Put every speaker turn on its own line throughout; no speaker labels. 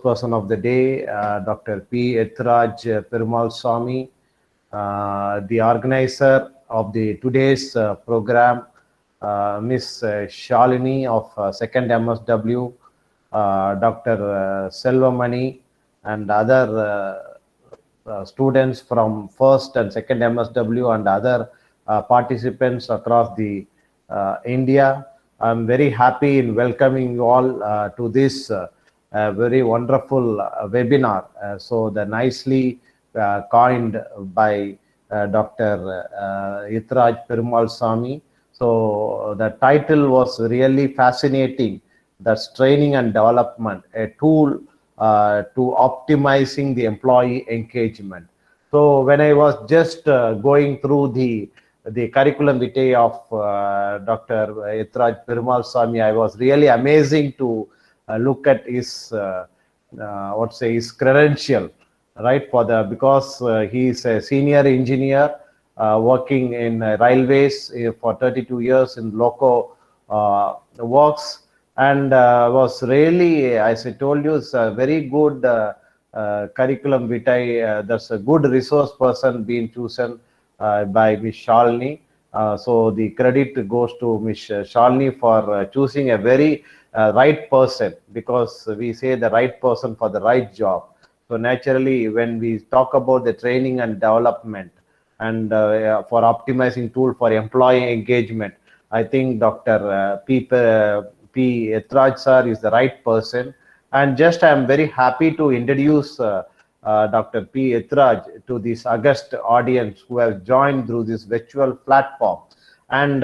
person of the day, Dr. P. Ethraj Perumal Swami, the organizer of the today's program, Miss Shalini of Second MSW, Dr. Selvamani, and other students from first and second MSW and other participants across the India. I'm very happy in welcoming you all to this very wonderful webinar. So the nicely coined by Dr. Ethraj Perumal Swami. So the title was really fascinating. That's training and development, a tool to optimizing the employee engagement. So when I was just going through the curriculum vitae of Dr. Ethraj Perumal Swami, I was really amazing to look at his his credential, right? Because he is a senior engineer working in railways for 32 years in loco works, and was really, as I told you, it's a very good curriculum vitae. That's a good resource person being chosen by Ms. Shalini. So the credit goes to Ms. Shalini for choosing a very right person, because we say the right person for the right job. So naturally, when we talk about the training and development and for optimizing tool for employee engagement, I think Dr. P. Ethraj sir is the right person. And just I am very happy to introduce Dr. P. Ethraj to this august audience who have joined through this virtual platform. And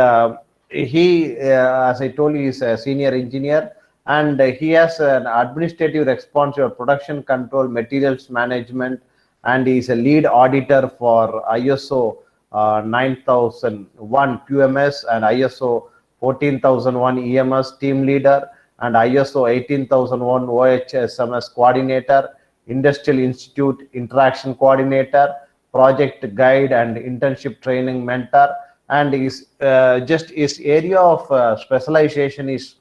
he, as I told you, is a senior engineer, and he has an administrative responsibility of production control, materials management, and he is a lead auditor for ISO 9001 QMS and ISO 14,001 EMS team leader, and ISO 18,001 OHSMS coordinator, Industrial Institute interaction coordinator, project guide and internship training mentor. And his his area of specialization is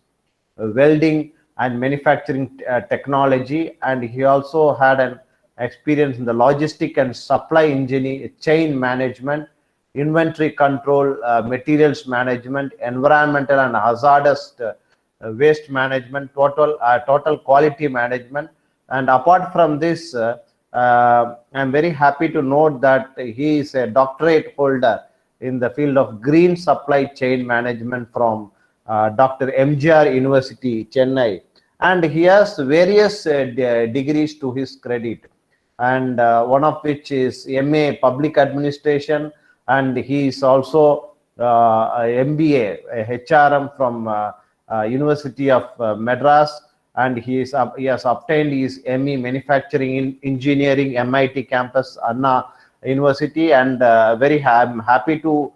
welding and manufacturing technology, and he also had an experience in the logistic and supply engineering, chain management, inventory control, materials management, environmental and hazardous waste management, total quality management. And apart from this, I'm very happy to note that he is a doctorate holder in the field of green supply chain management from Dr. MGR University, Chennai. And he has various degrees to his credit, and one of which is MA Public Administration, and he is also MBA HRM from University of Madras, and he has obtained his ME Manufacturing Engineering MIT campus Anna University. And I'm happy to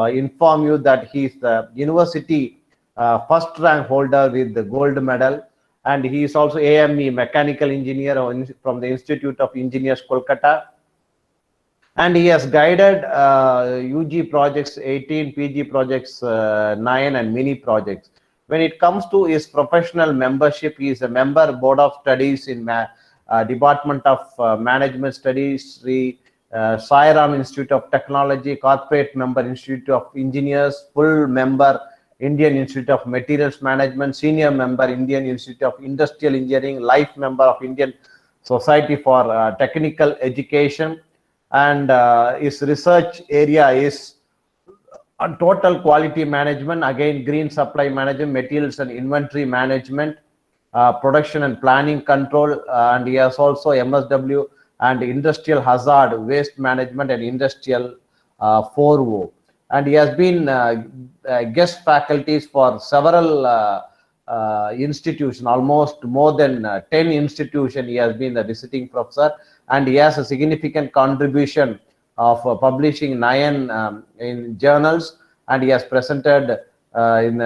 inform you that he is the university first rank holder with the gold medal, and he is also AME mechanical engineer from the Institute of Engineers Kolkata. And he has guided UG projects 18, PG projects 9, and mini projects. When it comes to his professional membership, he is a member board of studies in Department of Management Studies, Sri Sai Ram Institute of Technology, corporate member Institute of Engineers, full member Indian Institute of Materials Management, senior member Indian Institute of Industrial Engineering, life member of Indian Society for Technical Education. And his research area is on total quality management, again green supply management, materials and inventory management, production and planning control, and he has also MSW and industrial hazard waste management and industrial 4O. And he has been guest faculties for several institutions, almost more than 10 institutions. He has been a visiting professor, and he has a significant contribution of publishing 9 in journals, and he has presented in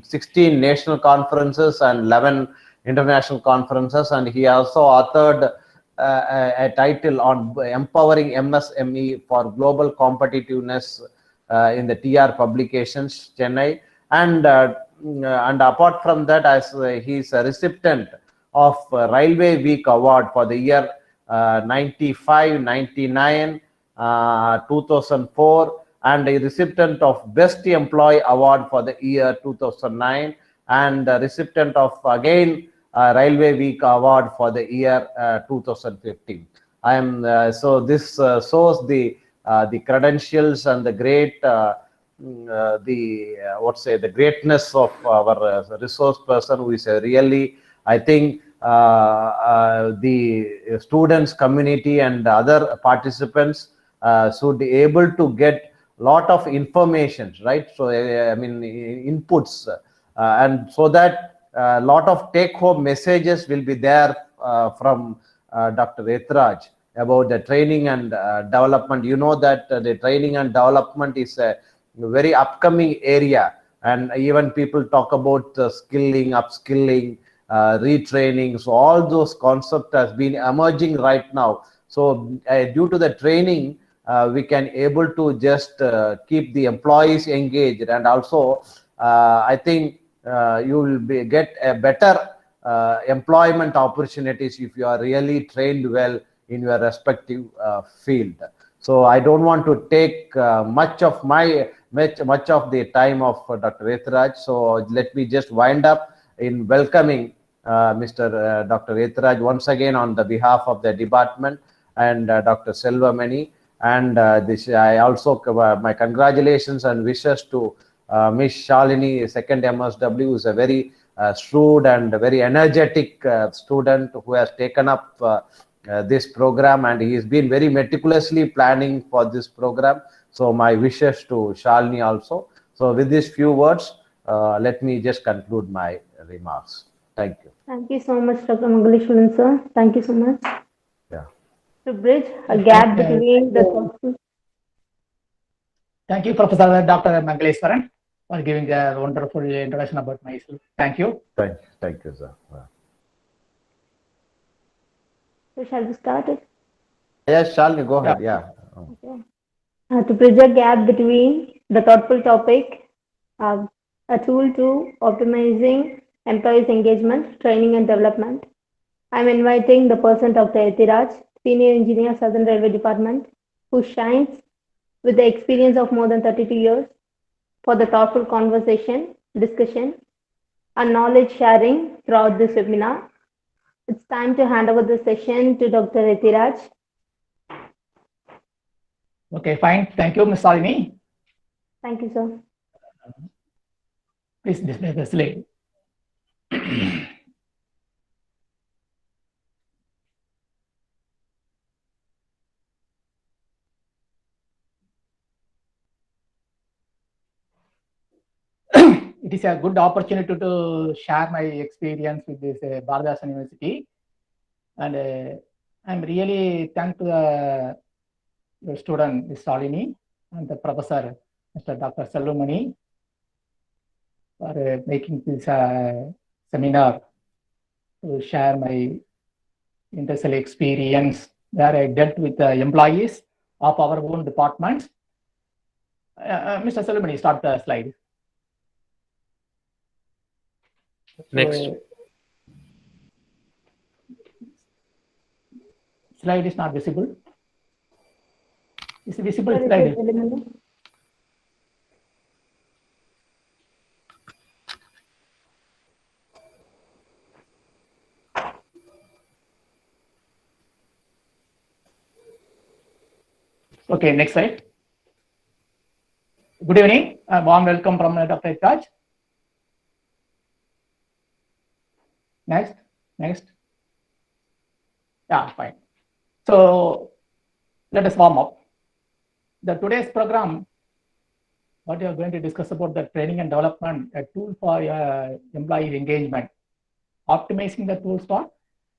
16 national conferences and 11 international conferences. And he also authored a title on empowering MSME for global competitiveness in the TR Publications, Chennai. and apart from that, as he is a recipient of Railway Week Award for the year 95, 99, 2004, and a recipient of Best Employee Award for the year 2009, and a recipient of again Railway Week Award for the year 2015. I am so this shows the credentials and the great the greatness of our resource person, who is really, I think, the students community and other participants should be able to get lot of information, right? So I mean inputs, and so that a lot of take home messages will be there from Dr. Etraj about the training and development. You know that the training and development is a very upcoming area, and even people talk about skilling, upskilling, retraining. So all those concepts has been emerging right now. So due to the training, we can able to just keep the employees engaged, and also I think you will get a better employment opportunities if you are really trained well in your respective field. So I don't want to take much of the time of Dr. Etraj. So let me just wind up in welcoming Mr. Dr. Etraj once again on the behalf of the department, and Dr. Selvamani. And this, I also my congratulations and wishes to Ms. Shalini, second MSW, who is a very shrewd and very energetic student who has taken up this program, and he has been very meticulously planning for this program. So my wishes to Shalini also. So with these few words, let me just conclude my remarks. Thank you.
Thank you so much, Dr. Mangaleshwaran, sir. Thank you so much.
Yeah.
To bridge a gap between the...
Thank you, Professor Dr. Mangaleshwaran, for giving a wonderful introduction about myself. Thank you.
Thank you, sir.
So shall we start it?
Yes, Shalini, go ahead. Yeah.
Okay. To bridge a gap between the thoughtful topic, a tool to optimizing employees' engagement, training and development. I'm inviting the person Dr. Etiraj, Senior Engineer, Southern Railway Department, who shines with the experience of more than 32 years, for the thoughtful conversation, discussion, and knowledge sharing throughout this webinar. It's time to hand over the session to Dr. Etiraj.
Okay, fine. Thank you, Ms. Shalini.
Thank you, sir.
Please display the slide. It is a good opportunity to share my experience with this Bharatdasan University, and I'm really thankful to the student Ms. Shalini and the professor Mr. Dr. Selvamani for making this seminar to share my industrial experience where I dealt with the employees of our own departments. Mr. Selvamani, start the slide.
Next.
Slide is not visible. Is it visible?
Sir,
Slide.
it is eliminated.
Okay, next slide. Good evening. A warm welcome from Dr. Etraj. Next. Yeah, fine. So let us warm up. Today's program, what we are going to discuss about the training and development, a tool for employee engagement, optimizing the tools for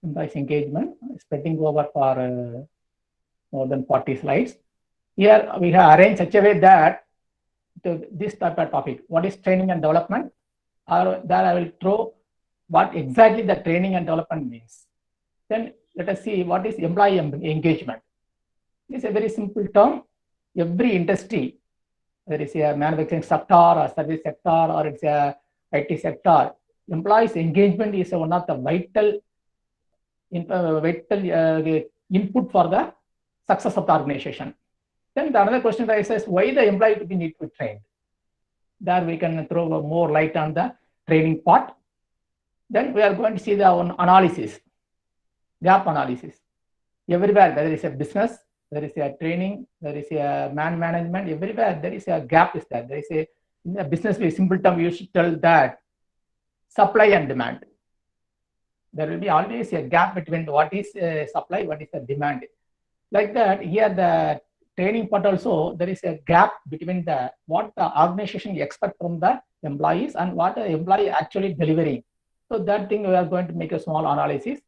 employees engagement, spreading over for more than 40 slides. Here we have arranged such a way that this type of topic, what is training and development, or there I will throw what exactly the training and development means. Then let us see what is employee engagement. This is a very simple term. Every industry whether it's a manufacturing sector or service sector or it's a IT sector, employees engagement is one of the vital input for the success of the organization. Then the another question arises, why the employee need to be trained? There we can throw more light on the training part. Then we are going to see the analysis, gap analysis. Everywhere, whether it's a business, there is a training, there is a management, everywhere there is a gap is there. There is a, in a business, with simple term, you should tell that supply and demand. There will be always a gap between what is supply, what is the demand. Like that, here the training part also, there is a gap between the what the organization expect from the employees and what the employee actually delivering. So that thing we are going to make a small analysis.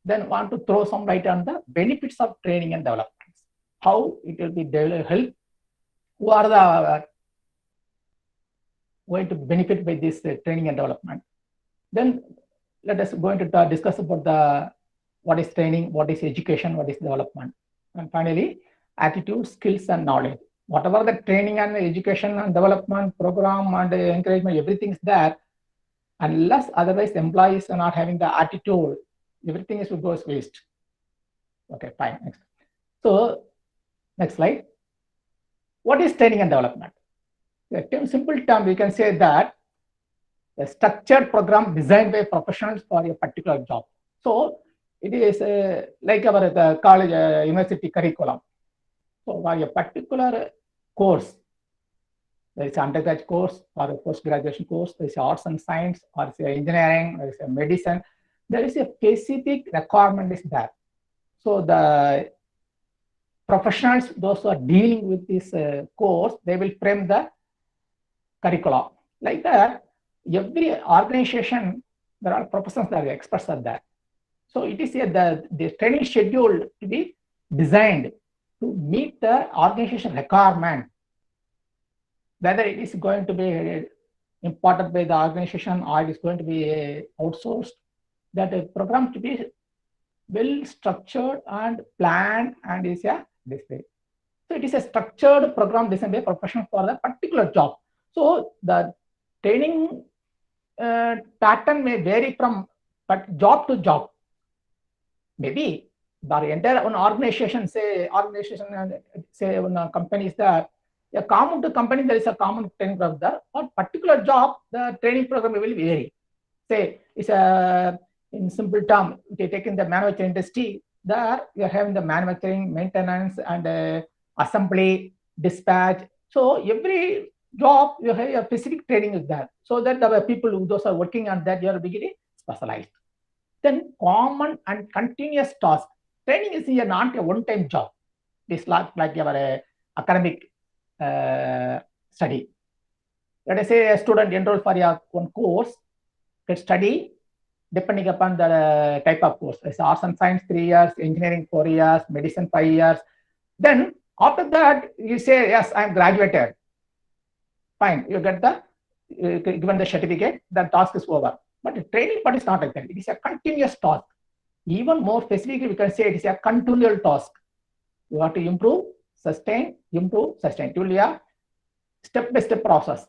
Then want to throw some light on the benefits of training and development. How it will be help. Who are the going to benefit by this training and development? Then let us going to discuss about the what is training, what is education, what is development, and finally attitude, skills, and knowledge. Whatever the training and education and development program and encouragement, everything is there. Unless otherwise employees are not having the attitude, everything is goes waste. Okay, fine. Next. So, next slide. What is training and development? In simple term, we can say that a structured program designed by professionals for a particular job. So, it is like our college, university curriculum. So, for a particular course, there is an undergraduate course or a post-graduation course, there is arts and science, or is engineering, there is a medicine. There is a specific requirement is there. So the professionals, those who are dealing with this course, they will frame the curriculum. Like that, every organization, there are professionals, there are experts are there. So it is the training schedule to be designed to meet the organization requirement. Whether it is going to be imparted by the organization or it is going to be outsourced, that a program to be well structured and planned and is a display. So it is a structured program designed by professional for a particular job. So the training pattern may vary from job to job. Maybe the entire one organization, say one company is there, a common to company there is a common training program there. For particular job, the training program will vary. Say it's a in simple term, if you take in the manufacturing industry, there you are having the manufacturing, maintenance, and assembly, dispatch. So every job you have a specific training is there. So that the people who those are working on that, you are beginning specialized. Then common and continuous task. Training is not a one-time job. It's like your academic study. Let us say a student enroll for one course, get study. Depending upon the type of course, it's arts and science 3 years, engineering 4 years, medicine 5 years. Then after that, you say, yes, I'm graduated. Fine, you get the given the certificate, the task is over. But the training part is not like that. It is a continuous task. Even more specifically, we can say it is a continual task. You have to improve, sustain. It will be a step-by-step process.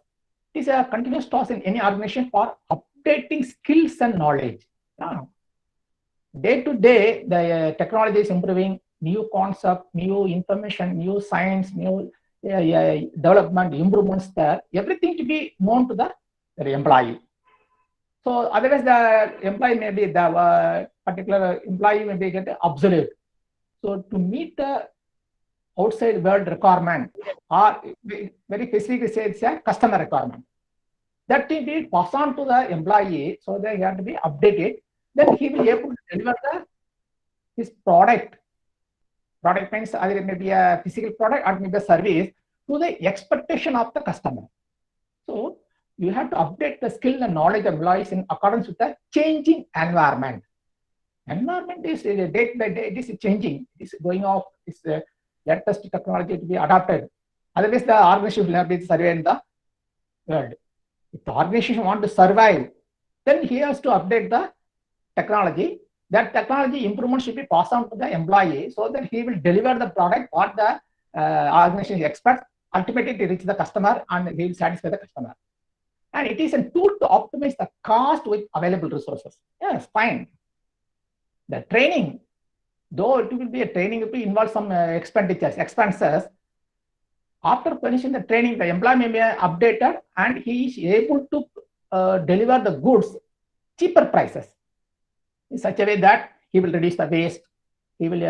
It is a continuous task in any organization for updating skills and knowledge. Day to day, the technology is improving, new concept, new information, new science, new development, improvements there, everything to be known to the employee. So otherwise the employee may be, the particular employee may be get obsolete. So to meet the outside world requirement, or very specifically say it's a customer requirement, that will be passed on to the employee, so they have to be updated. Then he will be able to deliver his product. Product means either it may be a physical product or maybe a service to the expectation of the customer. So you have to update the skill and knowledge of employees in accordance with the changing environment. Environment is day by day, it is changing. It is going off. It's latest technology to be adopted. Otherwise, the organization will not be surveyed in the world. If the organization wants to survive, then he has to update the technology. That technology improvement should be passed on to the employee so that he will deliver the product what the organization expects ultimately it reaches the customer and he will satisfy the customer. And it is a tool to optimize the cost with available resources. Yes, fine. The training, though it will be a training, it will involve some expenses. After finishing the training, the employee may be updated and he is able to deliver the goods cheaper prices in such a way that he will reduce the waste. He will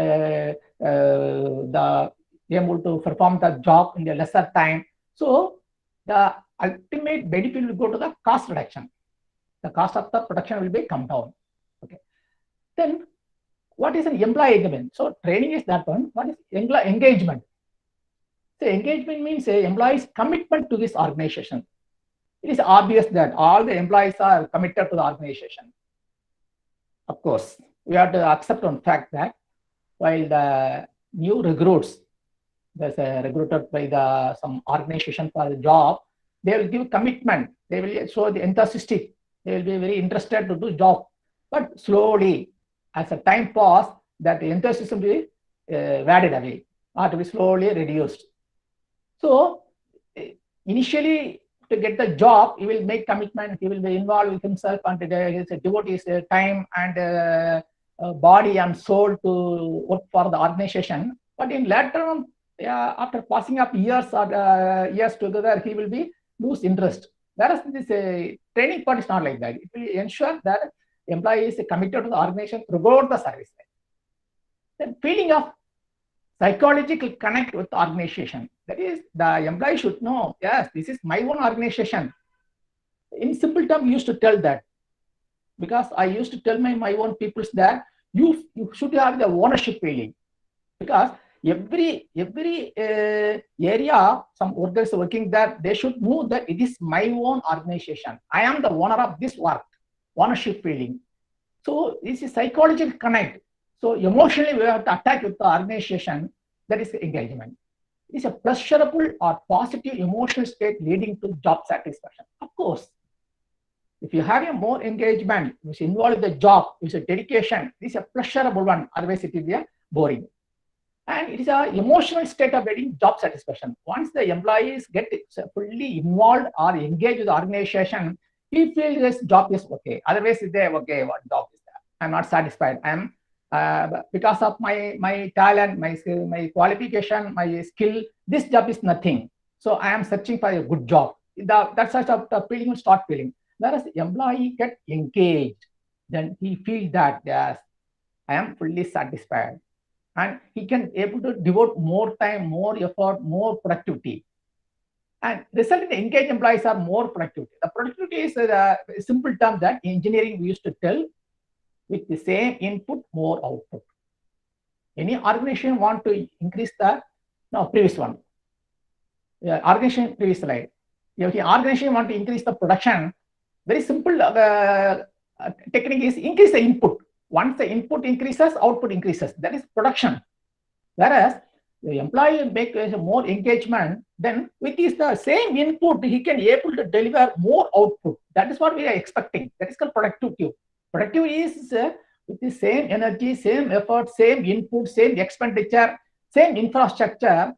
able to perform the job in a lesser time. So the ultimate benefit will go to the cost reduction. The cost of the production will be come down. Okay. Then what is an employee engagement? So training is that one. What is employee engagement? So engagement means a employee's commitment to this organization. It is obvious that all the employees are committed to the organization. Of course, we have to accept on fact that while the new recruits, there's a recruited by some organization for the job, they will give commitment. They will show the enthusiastic. They will be very interested to do job. But slowly, as the time pass, that enthusiasm will be waded away, or to be slowly reduced. So initially, to get the job, he will make commitment. He will be involved with himself and devote his time and body and soul to work for the organization. But in later on, after passing up years or years together, he will be lose interest. Whereas this training part is not like that. It will ensure that the employee is committed to the organization throughout the service. The feeling of psychological connect with the organization. That is, the employee should know, yes, this is my own organization. In simple terms, we used to tell that. Because I used to tell my own peoples that you should have the ownership feeling. Because every area, some workers working there, they should know that it is my own organization. I am the owner of this work. Ownership feeling. So this is psychological connect. So emotionally, we have to attach with the organization. That is engagement. It is a pleasurable or positive emotional state leading to job satisfaction. Of course, if you have a more engagement, which involves the job, which is a dedication, this is a pleasurable one. Otherwise, it will be boring. And it is an emotional state of getting job satisfaction. Once the employees get fully involved or engaged with the organization, he feels this job is okay. Otherwise, they okay, what job is that? I'm not satisfied. I'm because of my talent, my qualification, my skill, this job is nothing. So I am searching for a good job. That sort of feeling will start feeling. Whereas the employee get engaged, then he feels that yes, I am fully satisfied. And he can able to devote more time, more effort, more productivity. And result in the engaged employees are more productive. The productivity is a simple term that in engineering we used to tell, with the same input, more output. Any organization want to increase the previous one. Organization previous slide. If the organization want to increase the production, very simple technique is increase the input. Once the input increases, output increases. That is production. Whereas the employee make more engagement, then with the same input, he can able to deliver more output. That is what we are expecting. That is called productivity. Productivity is with the same energy, same effort, same input, same expenditure, same infrastructure.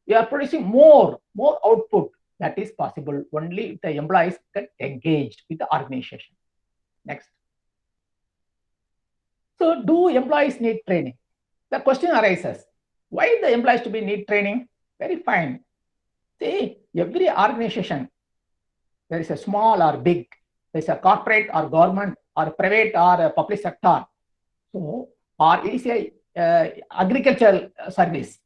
We are producing more output. That is possible only if the employees get engaged with the organization. Next. So, do employees need training? The question arises: why the employees to be need training? Very fine. See, every organization, there is a small or big, there is a corporate or government or private or a public sector. So, or it is a agricultural service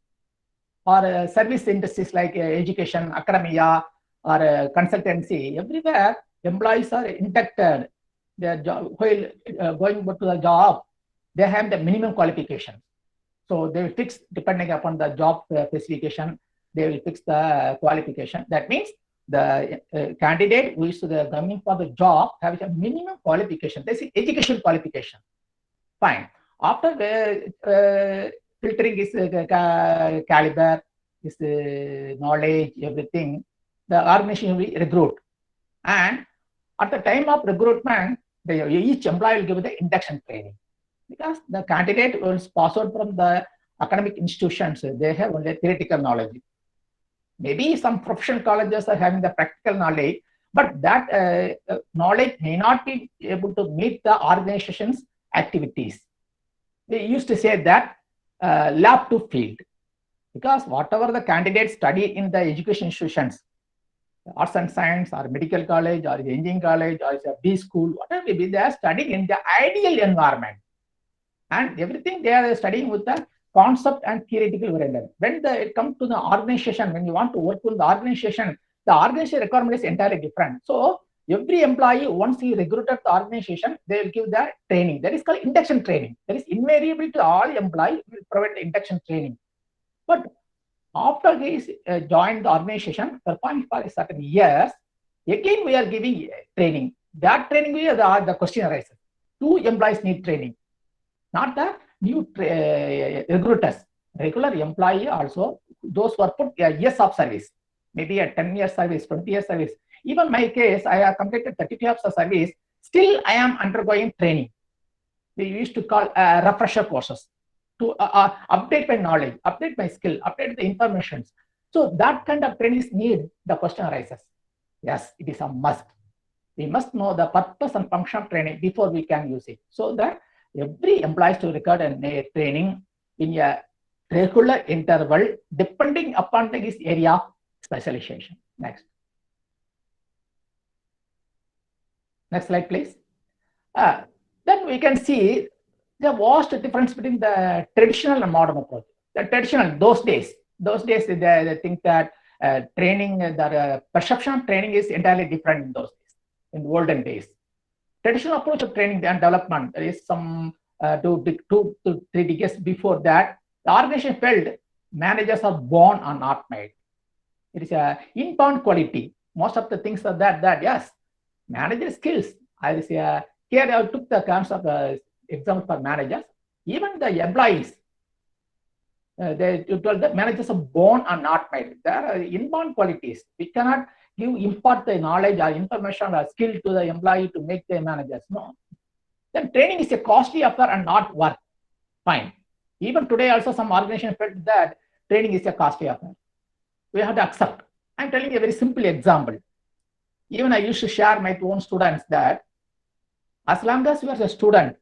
or service industries like education, academia, or consultancy. Everywhere, employees are inducted. Their job, while going to the job, they have the minimum qualifications. So they will fix, depending upon the job specification, they will fix the qualification. That means the candidate who is coming for the job has a minimum qualification. This is education qualification. Fine. After the filtering is caliber, is knowledge, everything, the organization will recruit. And at the time of recruitment, each employee will give the induction training. Because the candidate will pass out from the academic institutions, they have only theoretical knowledge. Maybe some professional colleges are having the practical knowledge, but that knowledge may not be able to meet the organization's activities. They used to say that lab to field, because whatever the candidates study in the education institutions, arts and science or medical college or engineering college or a B school, whatever may be, they are studying in the ideal environment. And everything they are studying with the concept and theoretical variable. When it comes to the organization, when you want to work with the organization requirement is entirely different. So every employee, once he recruited the organization, they will give the training. That is called induction training. That is invariable to all employees, will provide the induction training. But after he joined the organization, performing for a certain years, again we are giving training. That training, the question arises. 2 employees need training, not the new recruiters. Regular employee also, those who are put years of service, maybe a 10 years service, 20 years service. Even my case, I have completed 32 years of service. Still, I am undergoing training. We used to call refresher courses to update my knowledge, update my skill, update the information. So that kind of training is need. The question arises. Yes, it is a must. We must know the purpose and function of training before we can use it. So that every employee to record a training in a regular interval, depending upon his area of specialization. Next. Next slide, please. Then we can see the vast difference between the traditional and modern approach. The traditional, those days they think that training, the perception of training is entirely different in those days, in the olden days. Traditional approach of training and development, there is some 2 to 3 decades before that, the organization felt managers are born or not made. It is a inbound quality. Most of the things are that yes, manager skills. I say here I took the concept of example for managers. Even the employees, they told that managers are born or not made. There are inbound qualities. We cannot impart the knowledge or information or skill to the employee to make them managers. No. Then training is a costly affair and not worth. Fine. Even today also some organizations felt that training is a costly affair. We have to accept. I'm telling you a very simple example. Even I used to share my own students that as long as you are a student,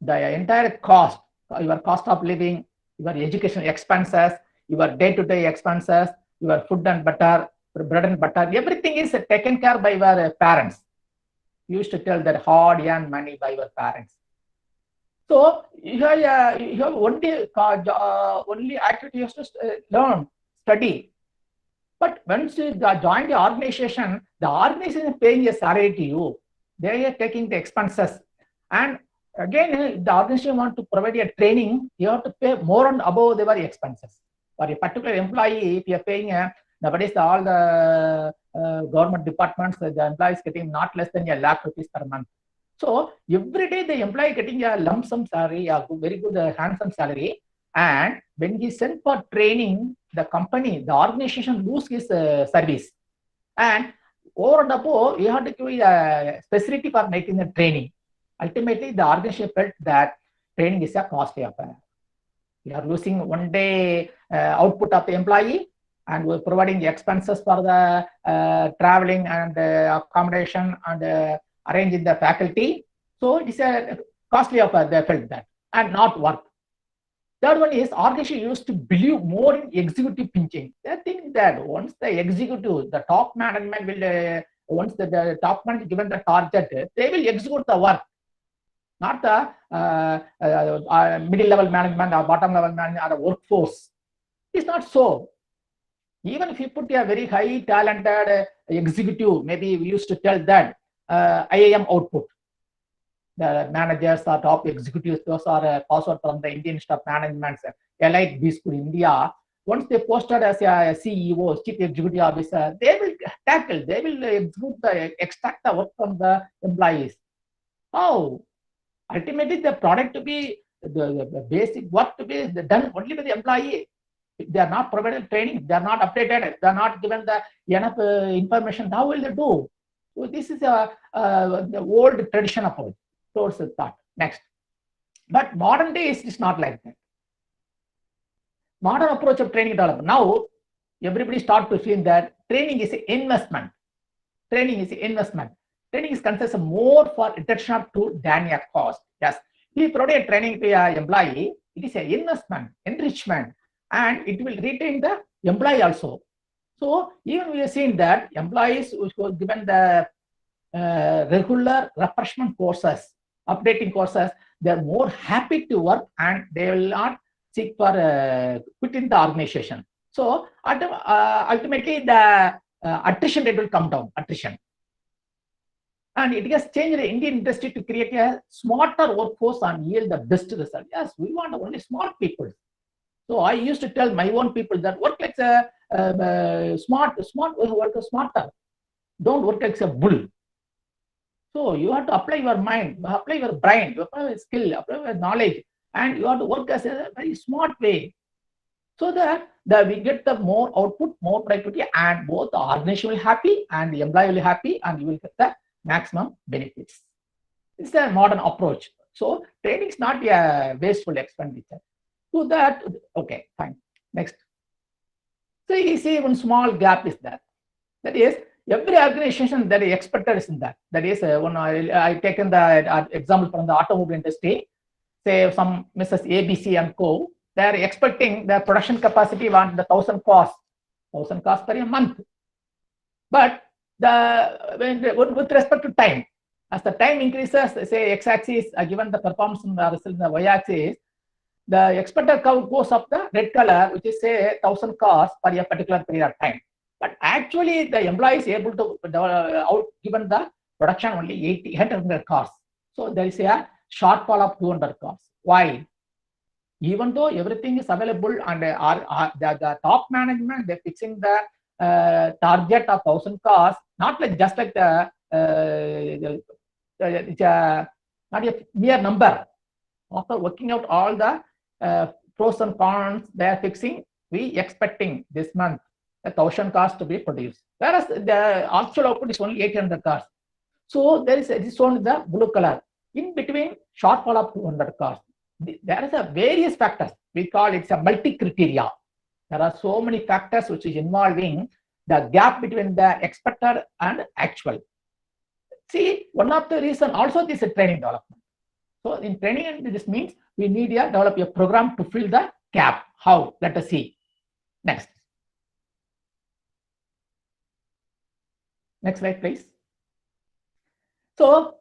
the entire cost, your cost of living, your education expenses, your day-to-day expenses, your food and butter, bread and butter, everything is taken care by your parents. You used to tell that hard-earned money by your parents. So you have only activity you have to learn, study. But once you join the organization is paying a salary to you. They are taking the expenses. And again, if the organization want to provide a training, you have to pay more and above their expenses. For a particular employee, if you are paying nowadays all the government departments, the employee is getting not less than ₹1 lakh per month. So every day the employee getting a lump sum salary, a very good handsome salary. And when he sent for training, the company, the organization lose his service. And over and above, you have to give a facility for making the training. Ultimately, the organization felt that training is a costly affair. We are losing one day output of the employee, and we're providing the expenses for the traveling and accommodation and arranging the faculty. So it is a costly affair, they felt that, and not worth. Third one is organization used to believe more in executive pinching. They think that once the executive, the top management will, once the top management given the target, they will execute the work. Not the middle level management or bottom level management or workforce. It's not so. Even if you put a very high talented executive, maybe we used to tell that IIM output. The managers or top executives, those are passed from the Indian Staff Management, Elite B School India. Once they posted as a CEO, Chief Executive Officer, they will tackle, they will extract the work from the employees. How? Ultimately, the product to be, the basic work to be done only by the employee. If they are not provided training, they are not updated, they are not given the enough information, how will they do? So this is the old tradition approach towards the thought. Next. But modern days is not like that. Modern approach of training development. Now, everybody start to feel that training is an investment. Training is an investment. Training is considered more for retention of tool than a cost. Yes, we provide a training to an employee. It is an investment, enrichment, and it will retain the employee also. So even we have seen that employees who were given the regular refreshment courses, updating courses, they are more happy to work and they will not seek for quitting the organization. So ultimately the attrition rate will come down, attrition. And it has changed the Indian industry to create a smarter workforce and yield the best result. Yes, we want only smart people. So I used to tell my own people that work like a smart work smarter. Don't work like a bull. So you have to apply your mind, apply your brain, you apply your skill, apply your knowledge, and you have to work as a very smart way. So that we get the more output, more productivity, and both the organization will be happy and the employee will be happy, and you will get the maximum benefits. It's a modern approach. So training is not a wasteful expenditure. So that, okay, fine. Next. So you see one small gap is that. That is, every organization that is expected is in that. That is, when I taken the example from the automobile industry, say some Mrs. ABC and Co. They are expecting the production capacity on the 1,000 cars per a month. But with respect to time, as the time increases, say x-axis, given the performance in the result in the y-axis, the expected curve goes up the red color, which is say 1,000 cars per a particular period of time. But actually, the employee is able to given the production only 800 cars. So there is a shortfall of 200 cars. Why? Even though everything is available and the top management, they're fixing the target of 1,000 cars, not like just like it's not a mere number. After working out all the pros and cons, they are fixing, we expecting this month 1,000 cars to be produced. Whereas the actual output is only 800 cars. So there is this one is the blue color. In between, shortfall of 200 cars. There is a various factors. We call it a multi-criteria. There are so many factors which is involving the gap between the expected and actual. See, one of the reason also this is training development. So in training, this means we need to develop a program to fill the gap. How? Let us see. Next. Next slide, please. So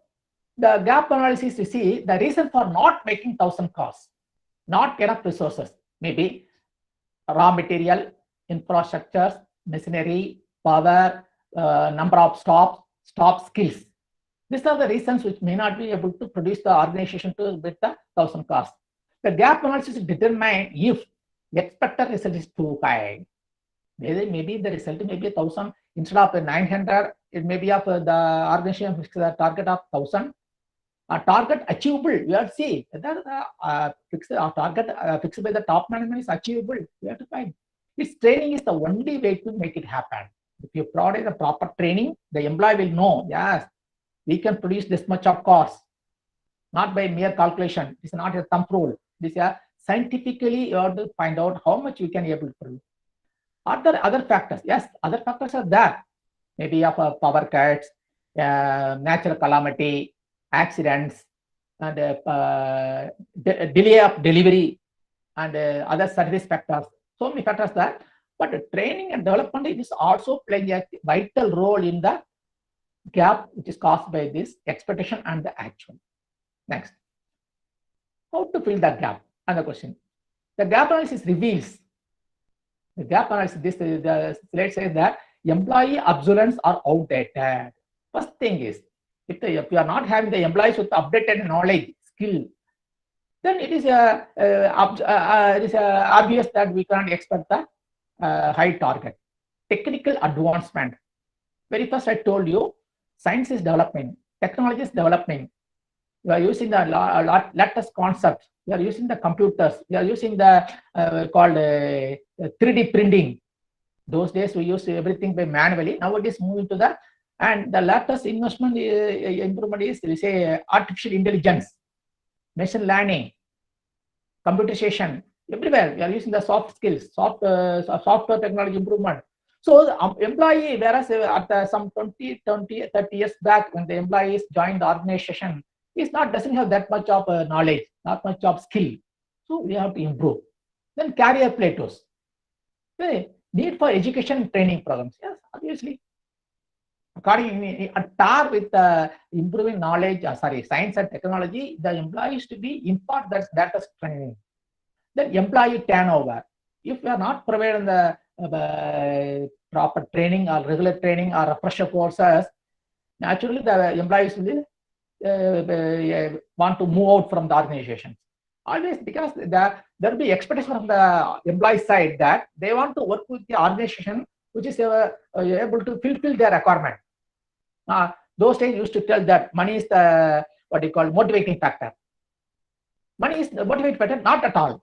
the gap analysis, you see the reason for not making 1,000 cars, not enough resources, maybe raw material, infrastructure, machinery, power, number of stop skills. These are the reasons which may not be able to produce the organization to with the 1,000 cars. The gap analysis determine if the expected result is too high. Maybe the result may be 1,000 instead of 900. It may be of the organization fixed the target of 1,000. A target achievable. We have to see whether the target fixed by the top management is achievable. We have to find. This training is the only way to make it happen. If you provide the proper training, the employee will know, yes, we can produce this much of cost, not by mere calculation. It's not a thumb rule. This is scientifically you have to find out how much you can able to produce. Other factors, yes, other factors are there. Maybe of power cuts, natural calamity, accidents, and delay of delivery, and other service factors. So many factors there. But training and development is also playing a vital role in the gap which is caused by this expectation and the actual. Next. How to fill that gap? Another question. The gap analysis reveals. The gap analysis, the slide says that employee obsolescence are outdated. First thing is, if you are not having the employees with updated knowledge, skill, then it is obvious that we can't expect the high target. Technical advancement. Very first I told you, science is developing, technology is developing. We are using the latest concepts. We are using the computers. We are using the called 3D printing. Those days we used everything by manually. Nowadays moving to that, and the latest investment improvement is say artificial intelligence, machine learning, computerization, Everywhere we are using the soft skills, software technology improvement. So the employee, whereas at some 20, 30 years back, when the employees joined the organization, doesn't have that much of knowledge, not much of skill. So we have to improve. Then career plateaus. Okay. Need for education and training programs. Yes, obviously. According at par with improving knowledge, science and technology, the employees to be impart that as training. Then employee turnover. If we are not providing the proper training or regular training or refresher courses, naturally the employees will want to move out from the organization. Always, because there will be expectation from the employee side that they want to work with the organization which is able to fulfill their requirement. Those days used to tell that money is the motivating factor. Money is the motivating factor, not at all.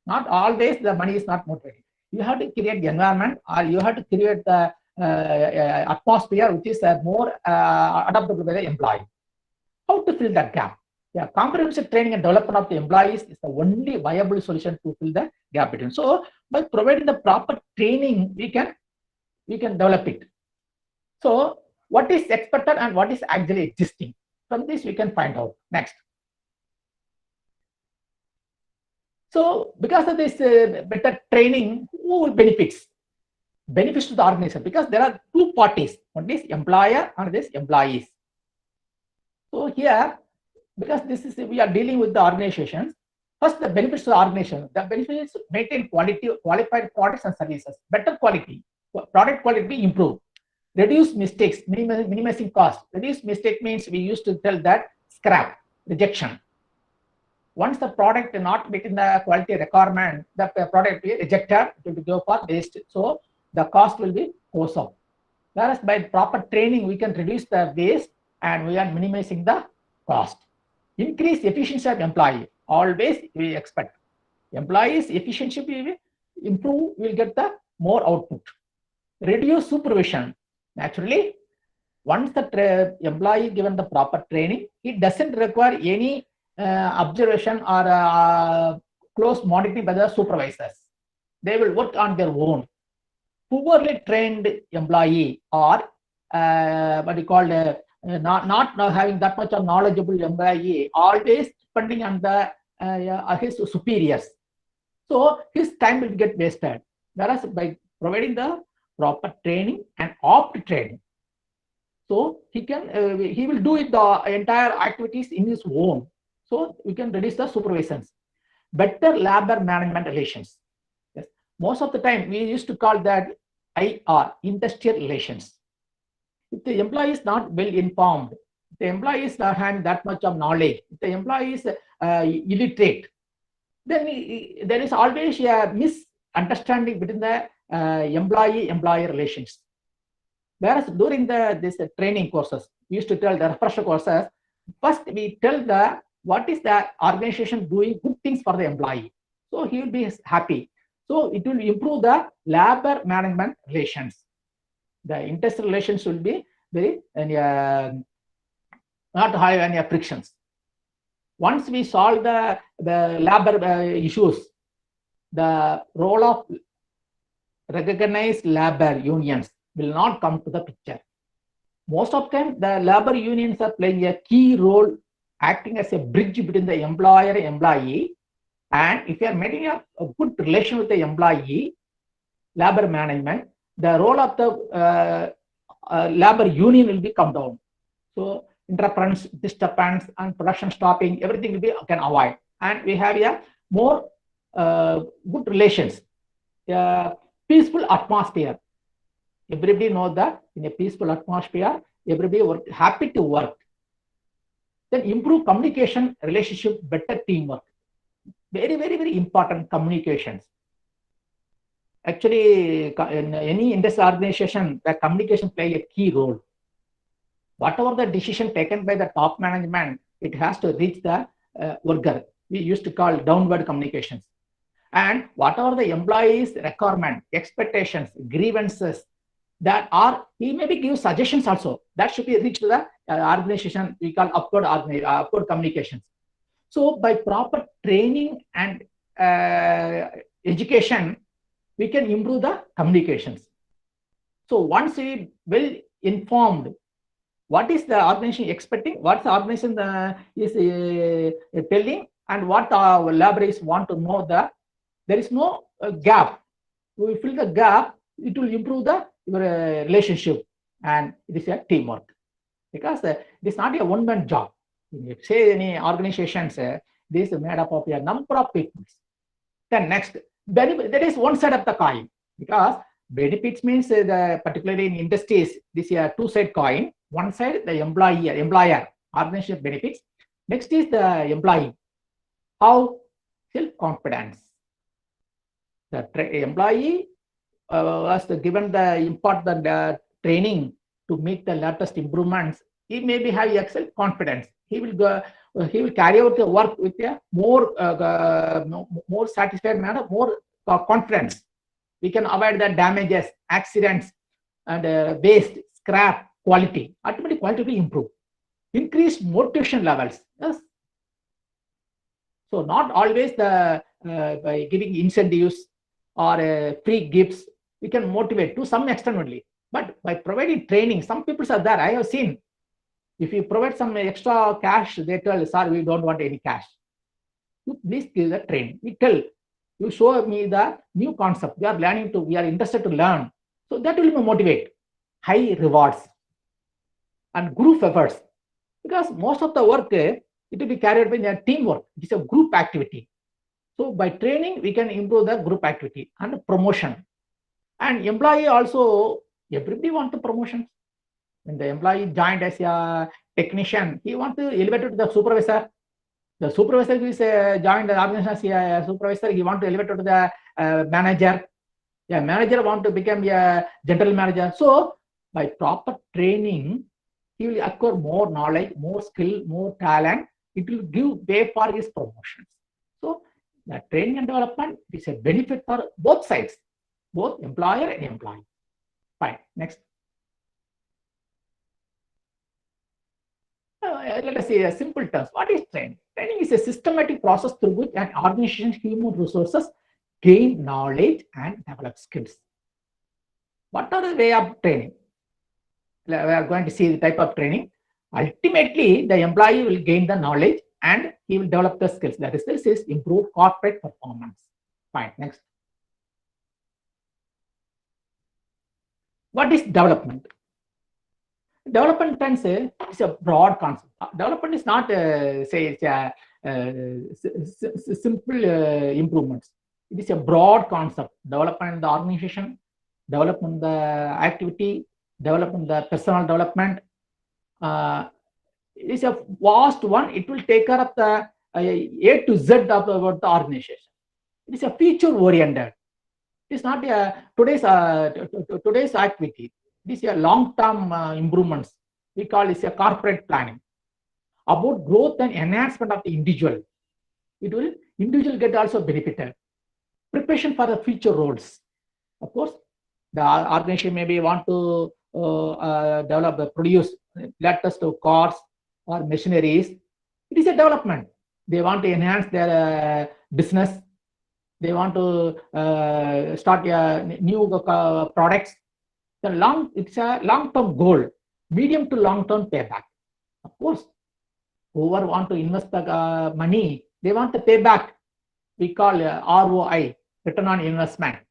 Not always the money is not motivating. You have to create the environment, or you have to create the atmosphere which is more adaptable by the employee. How to fill that gap? Yeah, comprehensive training and development of the employees is the only viable solution to fill the gap between. So by providing the proper training, we can develop it. So what is expected and what is actually existing? From this we can find out. Next. So because of this better training, who benefits? Benefits to the organization, because there are two parties. One is employer and this employees. So here, because we are dealing with the organizations, first the benefits to the organization. The benefits is maintain qualified products and services, better quality, product quality improve, reduce mistakes, minimizing cost. Reduce mistake means we used to tell that scrap, rejection. Once the product is not meeting the quality requirement, the product will be rejected, it will go for waste. So the cost will be goes up. Whereas by proper training, we can reduce the waste and we are minimizing the cost. Increase efficiency of employee. Always we expect employees efficiency will improve, we'll get the more output. Reduce supervision. Naturally, once the employee given the proper training, it doesn't require any observation or close monitoring by the supervisors. They will work on their own. Poorly trained employee or not having that much of knowledgeable employee, always depending on the his superiors. So his time will get wasted. Whereas by providing the proper training and opt training, so he will do it the entire activities in his own. So we can reduce the supervisions. Better labor management relations. Yes. Most of the time we used to call that IR, industrial relations. If the employee is not well informed, if the employee is not having that much of knowledge, if the employee is illiterate, then there is always a misunderstanding between the employee-employer relations. Whereas during this training courses, we used to tell the refresher courses, first we tell what is the organization doing good things for the employee. So he will be happy. So it will improve the labor management relations. The industrial relations will be very not high any frictions. Once we solve the labor issues, the role of recognized labor unions will not come to the picture. Most of the time, the labor unions are playing a key role, acting as a bridge between the employer and employee. And if you are maintaining a good relation with the employee, labor management, the role of the labor union will be come down. So interference, disturbance, and production stopping, everything will be can avoid. And we have a more good relations, peaceful atmosphere. Everybody knows that in a peaceful atmosphere, everybody happy to work. Then improve communication, relationship, better teamwork. Very, very, very important communications. Actually, in any industrial organization, the communication play a key role. Whatever the decision taken by the top management, it has to reach the worker. We used to call downward communications. And whatever the employees' requirement, expectations, grievances, that are, he maybe give suggestions also. That should be reached to the organization, we call upward communications. So by proper training and education, we can improve the communications. So once we well informed what is the organization expecting, what the organization is telling, and what our libraries want to know, that there is no gap. We fill the gap, it will improve the your relationship, and it is a teamwork, because it is not a one-man job. If say any organizations, this is made up of a number of people. Then next, benefit, that is one side of the coin, because benefits means particularly in industries, this is a two-side coin. One side, the employer, organization benefits. Next is the employee. How? Self-confidence. The employee was given the important training to make the latest improvements. He maybe have self-confidence. He will go. He will carry out the work with a more satisfied manner, more confidence. We can avoid the damages, accidents, and waste, scrap, quality. Ultimately, quality will improve. Increase motivation levels. Yes. So not always the by giving incentives or free gifts, we can motivate to some extent only. But by providing training, some people are there. I have seen. If you provide some extra cash, they tell, "Sir, we don't want any cash. You please give the training." We tell, "You show me the new concept. We are learning to. We are interested to learn." So that will motivate. High rewards and group efforts, because most of the work it will be carried by their teamwork. It is a group activity. So by training, we can improve the group activity and promotion. And employee also, everybody wants the promotion. When the employee joined as a technician, he wants to elevate to the supervisor. The supervisor is joined the organization as a supervisor. He wants to elevate to the manager. Yeah, manager want to become a general manager. So by proper training, he will acquire more knowledge, more skill, more talent. It will give way for his promotions. So the training and development is a benefit for both sides, both employer and employee. Fine. Next. Let us say a simple terms. What is training? Training is a systematic process through which an organization's human resources gain knowledge and develop skills. What are the way of training? We are going to see the type of training. Ultimately, the employee will gain the knowledge and he will develop the skills. That is, this is improve corporate performance. Fine. Next. What is development? Development is a broad concept. Development is not say it's a simple improvements. It is a broad concept. Development in the organization, development in the activity, development in the personal development. It is a vast one. It will take care of the A to Z of about the organization. It is a feature oriented. It is not today's activity. This is a long-term improvements. We call this a corporate planning. About growth and enhancement of the individual. Individual get also benefited. Preparation for the future roles. Of course, the organization maybe want to produce latest cars or machineries. It is a development. They want to enhance their business. They want to start new products. It's a long-term goal, medium to long-term payback. Of course, whoever want to invest the money, they want the payback. We call ROI, return on investment.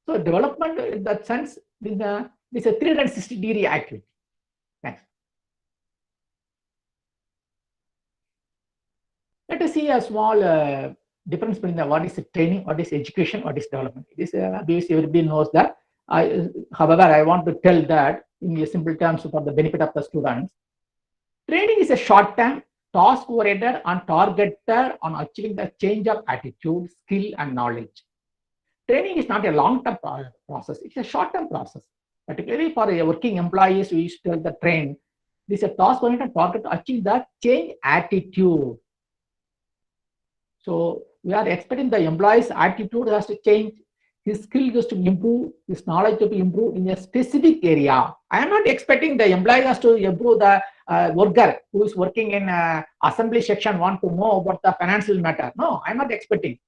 So development in that sense is a 360-degree activity. Next. Let us see a small difference between what is training, what is education, what is development. This obviously everybody knows that. However, I want to tell that in simple terms for the benefit of the students. Training is a short-term, task-oriented and targeted on achieving the change of attitude, skill, and knowledge. Training is not a long-term process; it's a short-term process. Particularly for working employees, we used to tell the train. This is a task-oriented target to achieve the change attitude. So we are expecting the employee's attitude has to change. His skill has to improve, his knowledge to be improved in a specific area. I am not expecting the employee has to improve the worker who is working in assembly section want to know about the financial matter. No, I am not expecting.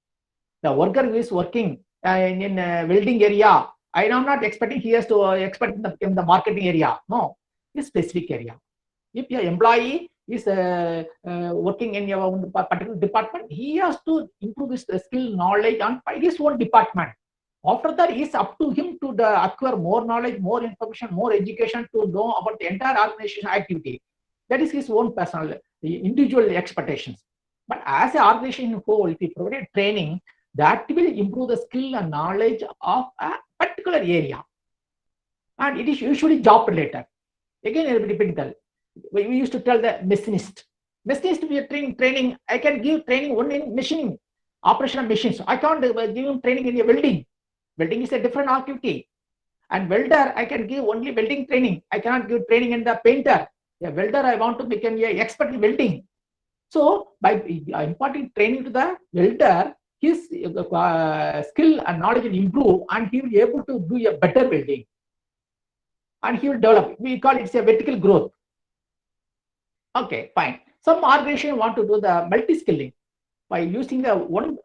The worker who is working in welding area, I am not expecting he has to expect in the marketing area. No, this specific area. If your employee is working in your own particular department, he has to improve his skill, knowledge on his own department. After that, it's up to him to acquire more knowledge, more information, more education to know about the entire organization activity. That is his own personal, individual expectations. But as an organization whole, if you provide training, that will improve the skill and knowledge of a particular area. And it is usually job related. Again, typical. We used to tell the machinist. Machinist, we are training. I can give training only in machining, operation of machines. I can't give him training in welding. Welding is a different activity. And welder, I can give only welding training. I cannot give training in the painter. A welder, I want to become an expert in welding. So by imparting training to the welder, his skill and knowledge will improve, and he will be able to do a better welding. And he will develop. We call it a vertical growth. Okay, fine. Some organization want to do the multi-skilling by using the one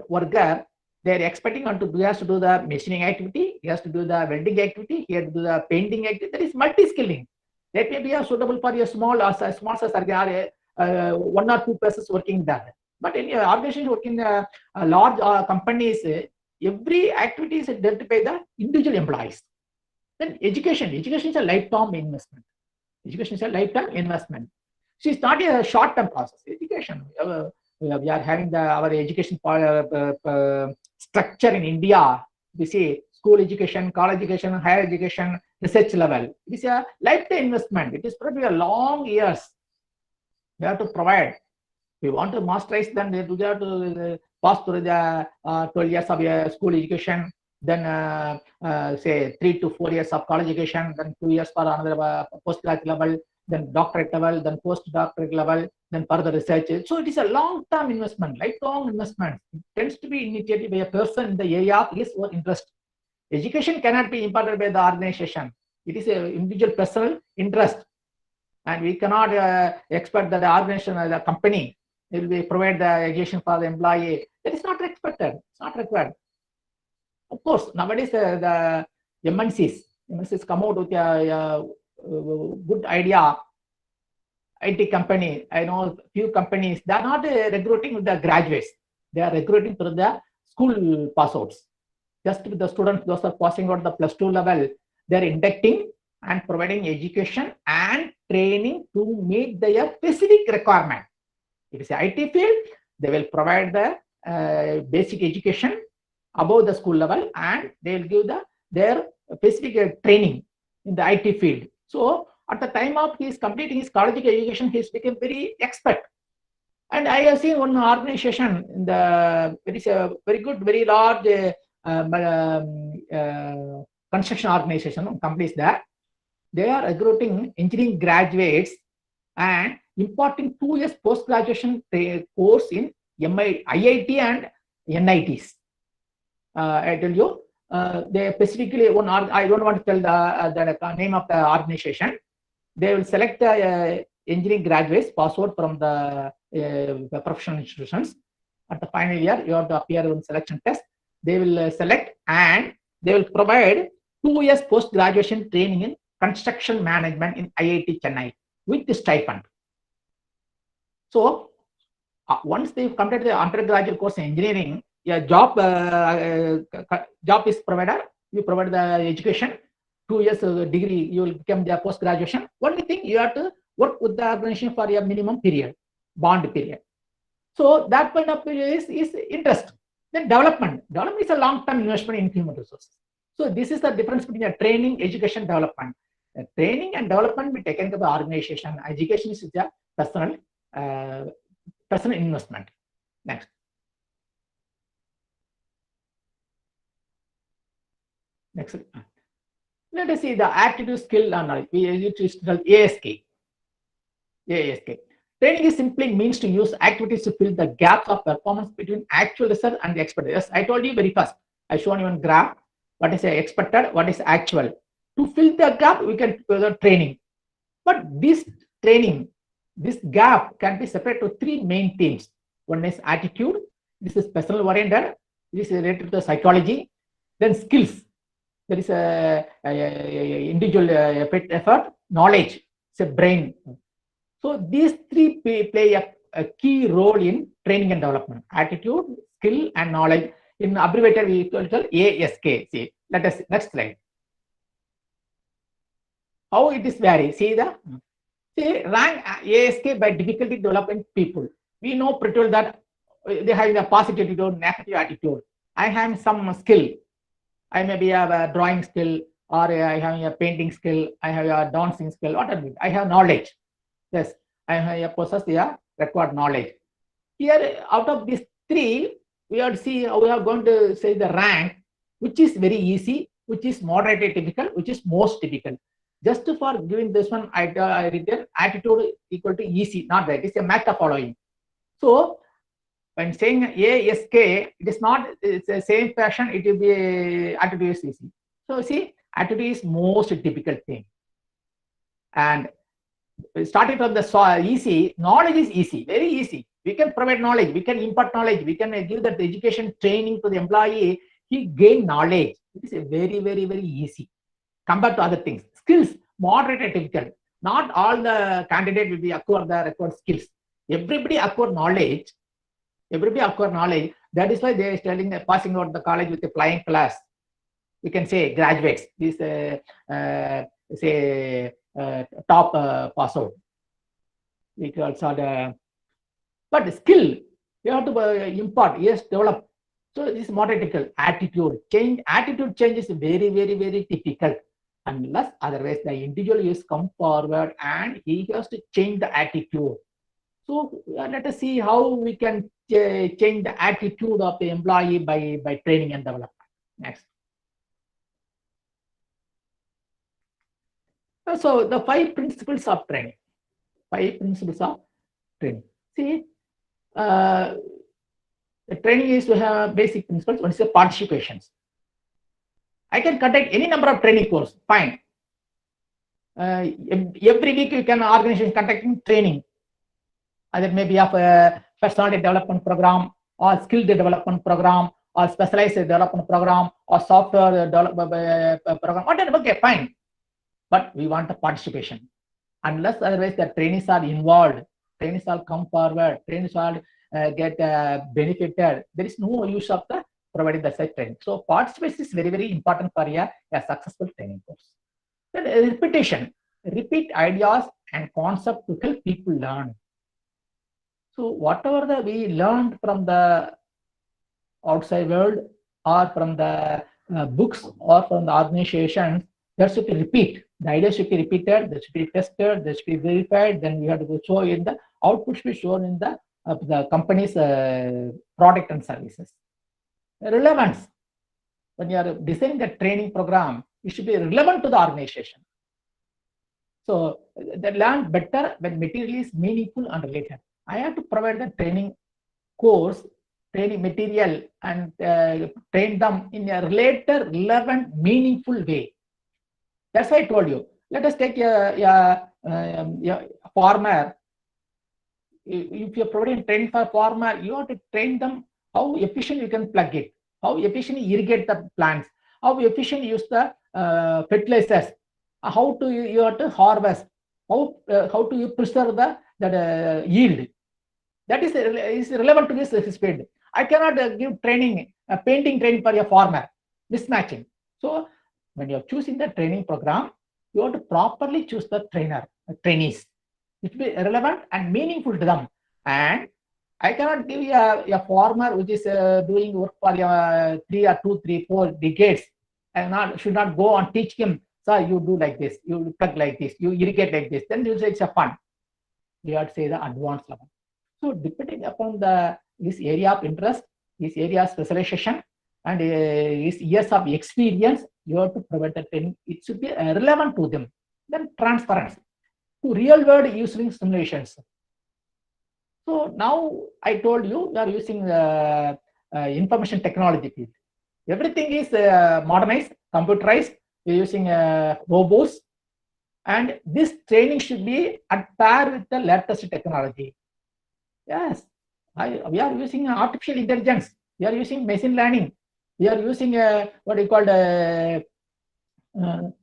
worker. They are expecting on to he has to do the machining activity, he has to do the welding activity, he has to do the painting activity. That is multi-skilling. That may be suitable for a small size, one or two persons working there. But in your organization working large companies, every activity is dealt by the individual employees. Then education is a lifetime investment. Education is a lifetime investment. So it's not a short-term process. Education. We are having our education structure in India. We see school education, college education, higher education, research level. It is a lifetime investment. It is probably a long years. We have to provide. We want to masterize, then we have to pass through the 12 years of school education, then say 3 to 4 years of college education, then 2 years for another postgraduate level, then doctorate level, then postdoctorate level, then further research. So it is a long-term investment, lifelong investment. It tends to be initiated by a person in the area of his own interest. Education cannot be imparted by the organization. It is an individual personal interest. And we cannot expect that the organization or the company will be provide the education for the employee. That is not expected. It's not required. Of course, nowadays the MNCs come out with a good idea. IT company, I know few companies, they are not recruiting with the graduates. They are recruiting through the school pass outs. Just with the students, those are passing out the +2 level, they are inducting and providing education and training to meet their specific requirement. It is an IT field, they will provide the basic education above the school level, and they will give their specific training in the IT field. So at the time of his completing his college education, he has become very expert. And I have seen one organization in the very good, very large construction organization companies there. They are recruiting engineering graduates and imparting 2 years post-graduation course in IIT and NITs. I tell you, they specifically one. I don't want to tell the name of the organization. They will select the engineering graduates pass out from the professional institutions. At the final year, you have to appear on selection test. They will select and they will provide 2 years post-graduation training in construction management in IIT Chennai with the stipend. So once they've completed the undergraduate course in engineering, a job is provided. You provide the education, 2 years degree, you will become the post-graduation. Only thing, you have to work with the organization for a minimum period, bond period. So that point of view is interest. Then development is a long-term investment in human resources. So this is the difference between a training, education, development. Training and development be taken by the organization. Education is a personal investment. Next. Next. Let us see the attitude, skill, and knowledge. We use ASK. Training is simply means to use activities to fill the gaps of performance between actual result and the expected. Yes, I told you very first. I shown you one graph. What is expected? What is actual? To fill the gap, we can do the training. But this training, this gap can be separated to 3 main themes. One is attitude, This is personal oriented. This is related to psychology. Then skills. There is a individual effort, knowledge. It's a brain. So these three play a key role in training and development: attitude, skill, and knowledge. In abbreviated, we call ASK. See, let us next slide. How it is vary? See rank ASK by difficulty developing people. We know pretty well that they have a positive attitude, negative attitude. I have some skill. I maybe have a drawing skill, or I have a painting skill. I have a dancing skill. Whatever. I have knowledge. Yes, I possess the required knowledge. Here, out of these three, we are going to say the rank, which is very easy, which is moderately difficult, which is most difficult. Just for giving this one, I read attitude equal to easy, not that. It's a meta following. So when saying ASK, it is not, it's the same fashion, it will be attitude is easy. So see, attitude is most difficult thing. And starting from the easy, knowledge is easy, very easy. We can provide knowledge, we can impart knowledge, we can give that education training to the employee, he gain knowledge. It is a very, very, very easy compared to other things. Skills, moderate and difficult. Not all the candidate will be acquire the required skills. Everybody acquire knowledge. That is why they are telling passing out the college with a flying class. We can say graduates. This top pass out. We can also but skill you have to impart. Yes, develop. So this is moderate difficult. Attitude change. Attitude change is very, very, very difficult. Unless otherwise the individual is come forward and he has to change the attitude. So let us see how we can change the attitude of the employee by training and development. Next. So the 5 principles of training. 5 principles of training. See, the training is to have basic principles. One is the participations. I can conduct any number of training course. Fine. Every week you can organization conducting training. Either maybe of a personality development program, or skill development program, or specialized development program, or software development program. Whatever. Okay, fine. But we want the participation. Unless otherwise the trainees are involved, trainees all come forward, trainees all get benefited. There is no use of the providing the such training. So participation is very, very important for a successful training course. Then repetition, repeat ideas and concept to help people learn. So whatever we learned from the outside world, or from the books, or from the organization, that should be repeat. The idea should be repeated, that should be tested, that should be verified. Then we have to show in the output should be shown in the company's product and services. Relevance. When you are designing the training program, it should be relevant to the organization. So they learn better when material is meaningful and related. I have to provide the training course, training material, and train them in a related, relevant, meaningful way. That's why I told you. Let us take a farmer. If you're providing training for a farmer, you have to train them how efficient you can plug it, how efficiently irrigate the plants, how efficiently use the fertilizers, how to you have to harvest, how to you preserve the yield. That is relevant to this field. I cannot give training, painting training for a farmer, mismatching. So when you're choosing the training program, you have to properly choose the trainees. It will be relevant and meaningful to them. And I cannot give a farmer which is doing work for 4 decades, and should not go and teach him, sir, you do like this, you plug like this, you irrigate like this. Then you say it's a fun. We have to say the advanced level. So depending upon his area of interest, his area of specialization, and his years of experience, you have to provide the training. It should be relevant to them. Then transference to real world using simulations. So now I told you we are using information technology field. Everything is modernized, computerized. We're using robots, and this training should be at par with the latest technology. Yes, We are using artificial intelligence. We are using machine learning. We are using what you call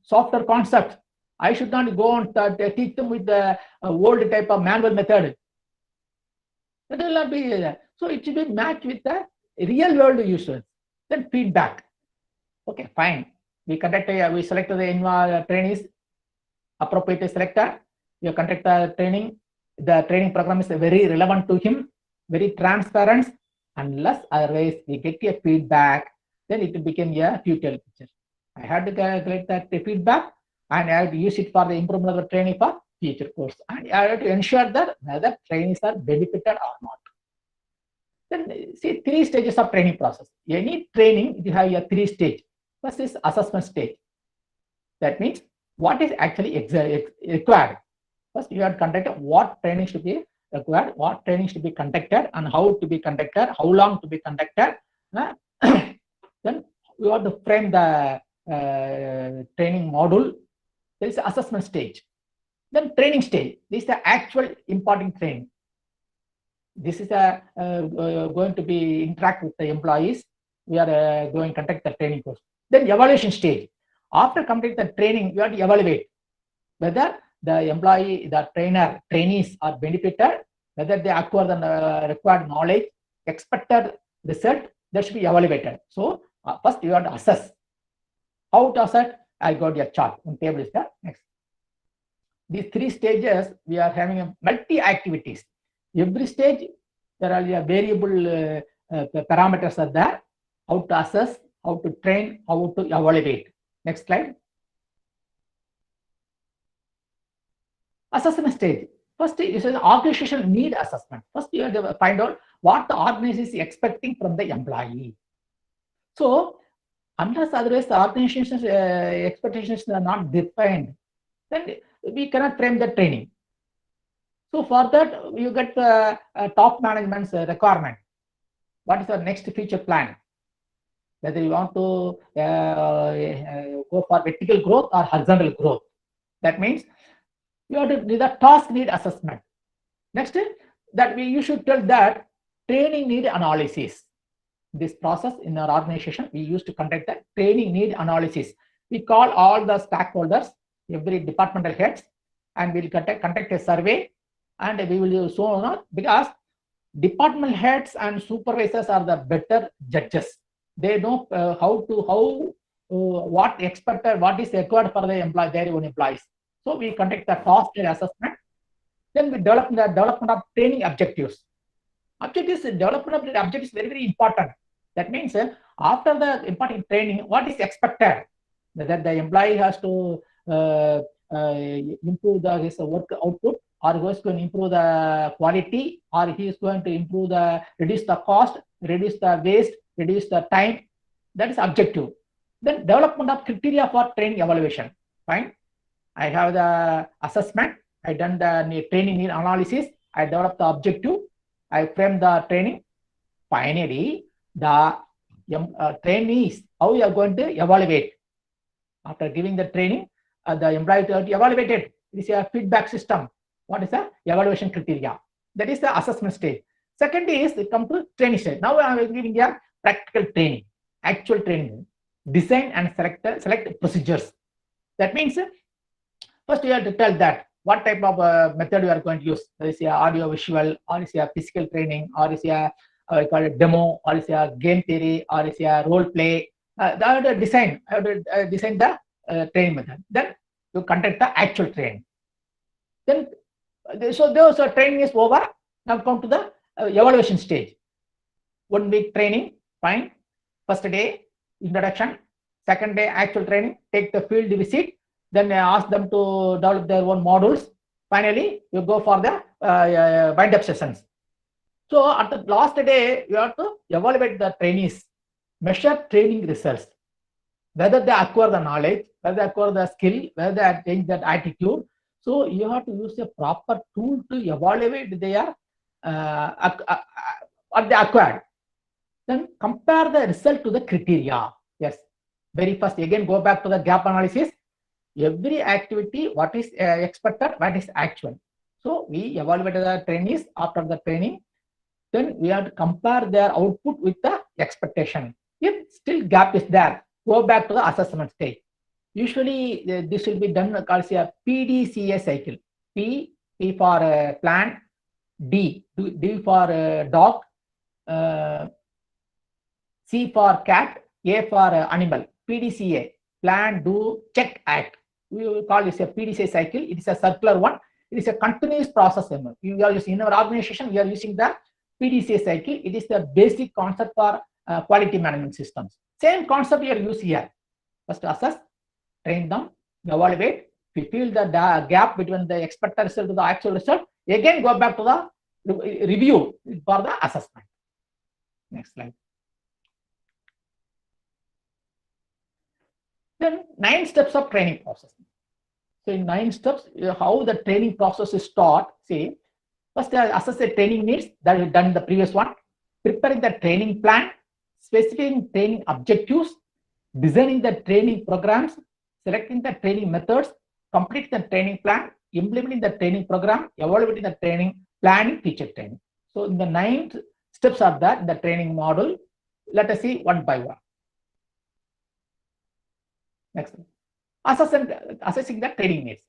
software concepts. I should not go and teach them with the old type of manual method. That will not be so. It should be matched with the real world users. Then feedback. Okay, fine. We selected the trainees, appropriate selector. We conduct the training. The training program is very relevant to him, very transparent. Unless otherwise we get a feedback, then it became a tutorial picture. I had to collect that feedback and I had to use it for the improvement of the training for future course. And I had to ensure that whether trainees are benefited or not. Then see 3 stages of training process. Any training, you have a 3 stage. First is assessment stage. That means what is actually required. First, you have to conduct what training should be required, what training should be conducted, and how to be conducted, how long to be conducted. Then you have to frame the training module. There is the assessment stage. Then training stage. This is the actual important training. This is going to be interact with the employees. We are going to conduct the training course. Then evaluation stage. After completing the training, you have to evaluate whether the employee, the trainer, trainees are benefited, whether they acquire the required knowledge, expected result, that should be evaluated. So first you have to assess. How to assess? I got your chart. One table is there. Next. These 3 stages, we are having a multi activities. Every stage, there are variable parameters are there. How to assess, how to train, how to evaluate. Next slide. Assessment stage. First is an organizational need assessment. First, you have to find out what the organization is expecting from the employee. So, unless otherwise the organization's expectations are not defined, then we cannot frame the training. So, for that, you get the top management's requirement. What is the next future plan? Whether you want to go for vertical growth or horizontal growth. That means you have to do the task need assessment. Next, you should tell that training need analysis. This process in our organization, we used to conduct the training need analysis. We call all the stakeholders, every departmental heads, and we'll conduct a survey, and we will use so on because department heads and supervisors are the better judges. They know what expected, what is required for the employee, their own employees. So we conduct the task assessment. Then we develop the development of training objectives. Development of the objectives is very, very important. That means after the important training, what is expected? Whether the employee has to improve his work output, or he is going to improve the quality, or he is going to reduce the cost, reduce the waste, reduce the time. That is objective. Then development of criteria for training evaluation. Fine. I have the assessment. I done the training need analysis. I developed the objective. I frame the training. Finally, the trainees, how you are going to evaluate. After giving the training, the employee to evaluate it. This is a feedback system. What is the evaluation criteria? That is the assessment stage. Second is they come to training stage. Now I am giving a practical training, actual training, design and select procedures. That means first you have to tell that what type of method you are going to use. Is it audio visual, or is it physical training, or is it we call it demo, or is it game theory, or is it role play. I have to design the training method. Then you conduct the actual training. Then so those training is over. Now come to the evaluation stage. 1 week training, fine. First day introduction, second day actual training. Take the field visit. Then ask them to develop their own modules. Finally, you go for the wind-up sessions. So at the last day, you have to evaluate the trainees, measure training results, whether they acquire the knowledge, whether they acquire the skill, whether they change that attitude. So you have to use a proper tool to evaluate their what they acquired. Then compare the result to the criteria. Yes. Very first, again, go back to the gap analysis. Every activity, what is expected, what is actual. So we evaluated the trainees after the training. then we have to compare their output with the expectation. If still gap is there, go back to the assessment stage. Usually this will be done called a PDCA cycle. P for plant, D for dog, C for cat, A for animal. PDCA, plan, do, check, act. We will call this a PDCA cycle. It is a circular one. It is a continuous process. We are using in our organization. We are using the PDCA cycle. It is the basic concept for quality management systems. Same concept we are using here. First assess, train them, evaluate. If we feel the gap between the expected result to the actual result, again go back to the review for the assessment. Next slide. Then 9 steps of training process. So in 9 steps, how the training process is taught. See, first assess the training needs, that is done in the previous one. Preparing the training plan, specifying training objectives, designing the training programs, selecting the training methods, completing the training plan, implementing the training program, evaluating the training, planning, teacher training. So in the 9 steps are that in the training model. Let us see one by one. Next one. Assessing the training needs.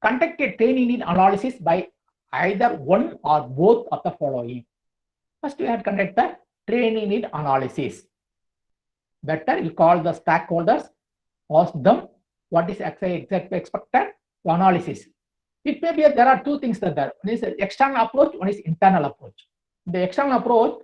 Conduct a training need analysis by either one or both of the following. First, we have to conduct the training need analysis. Better, you call the stakeholders, ask them what is exactly expected, the analysis. It may be there are 2 things that there. One is external approach, one is internal approach. The external approach,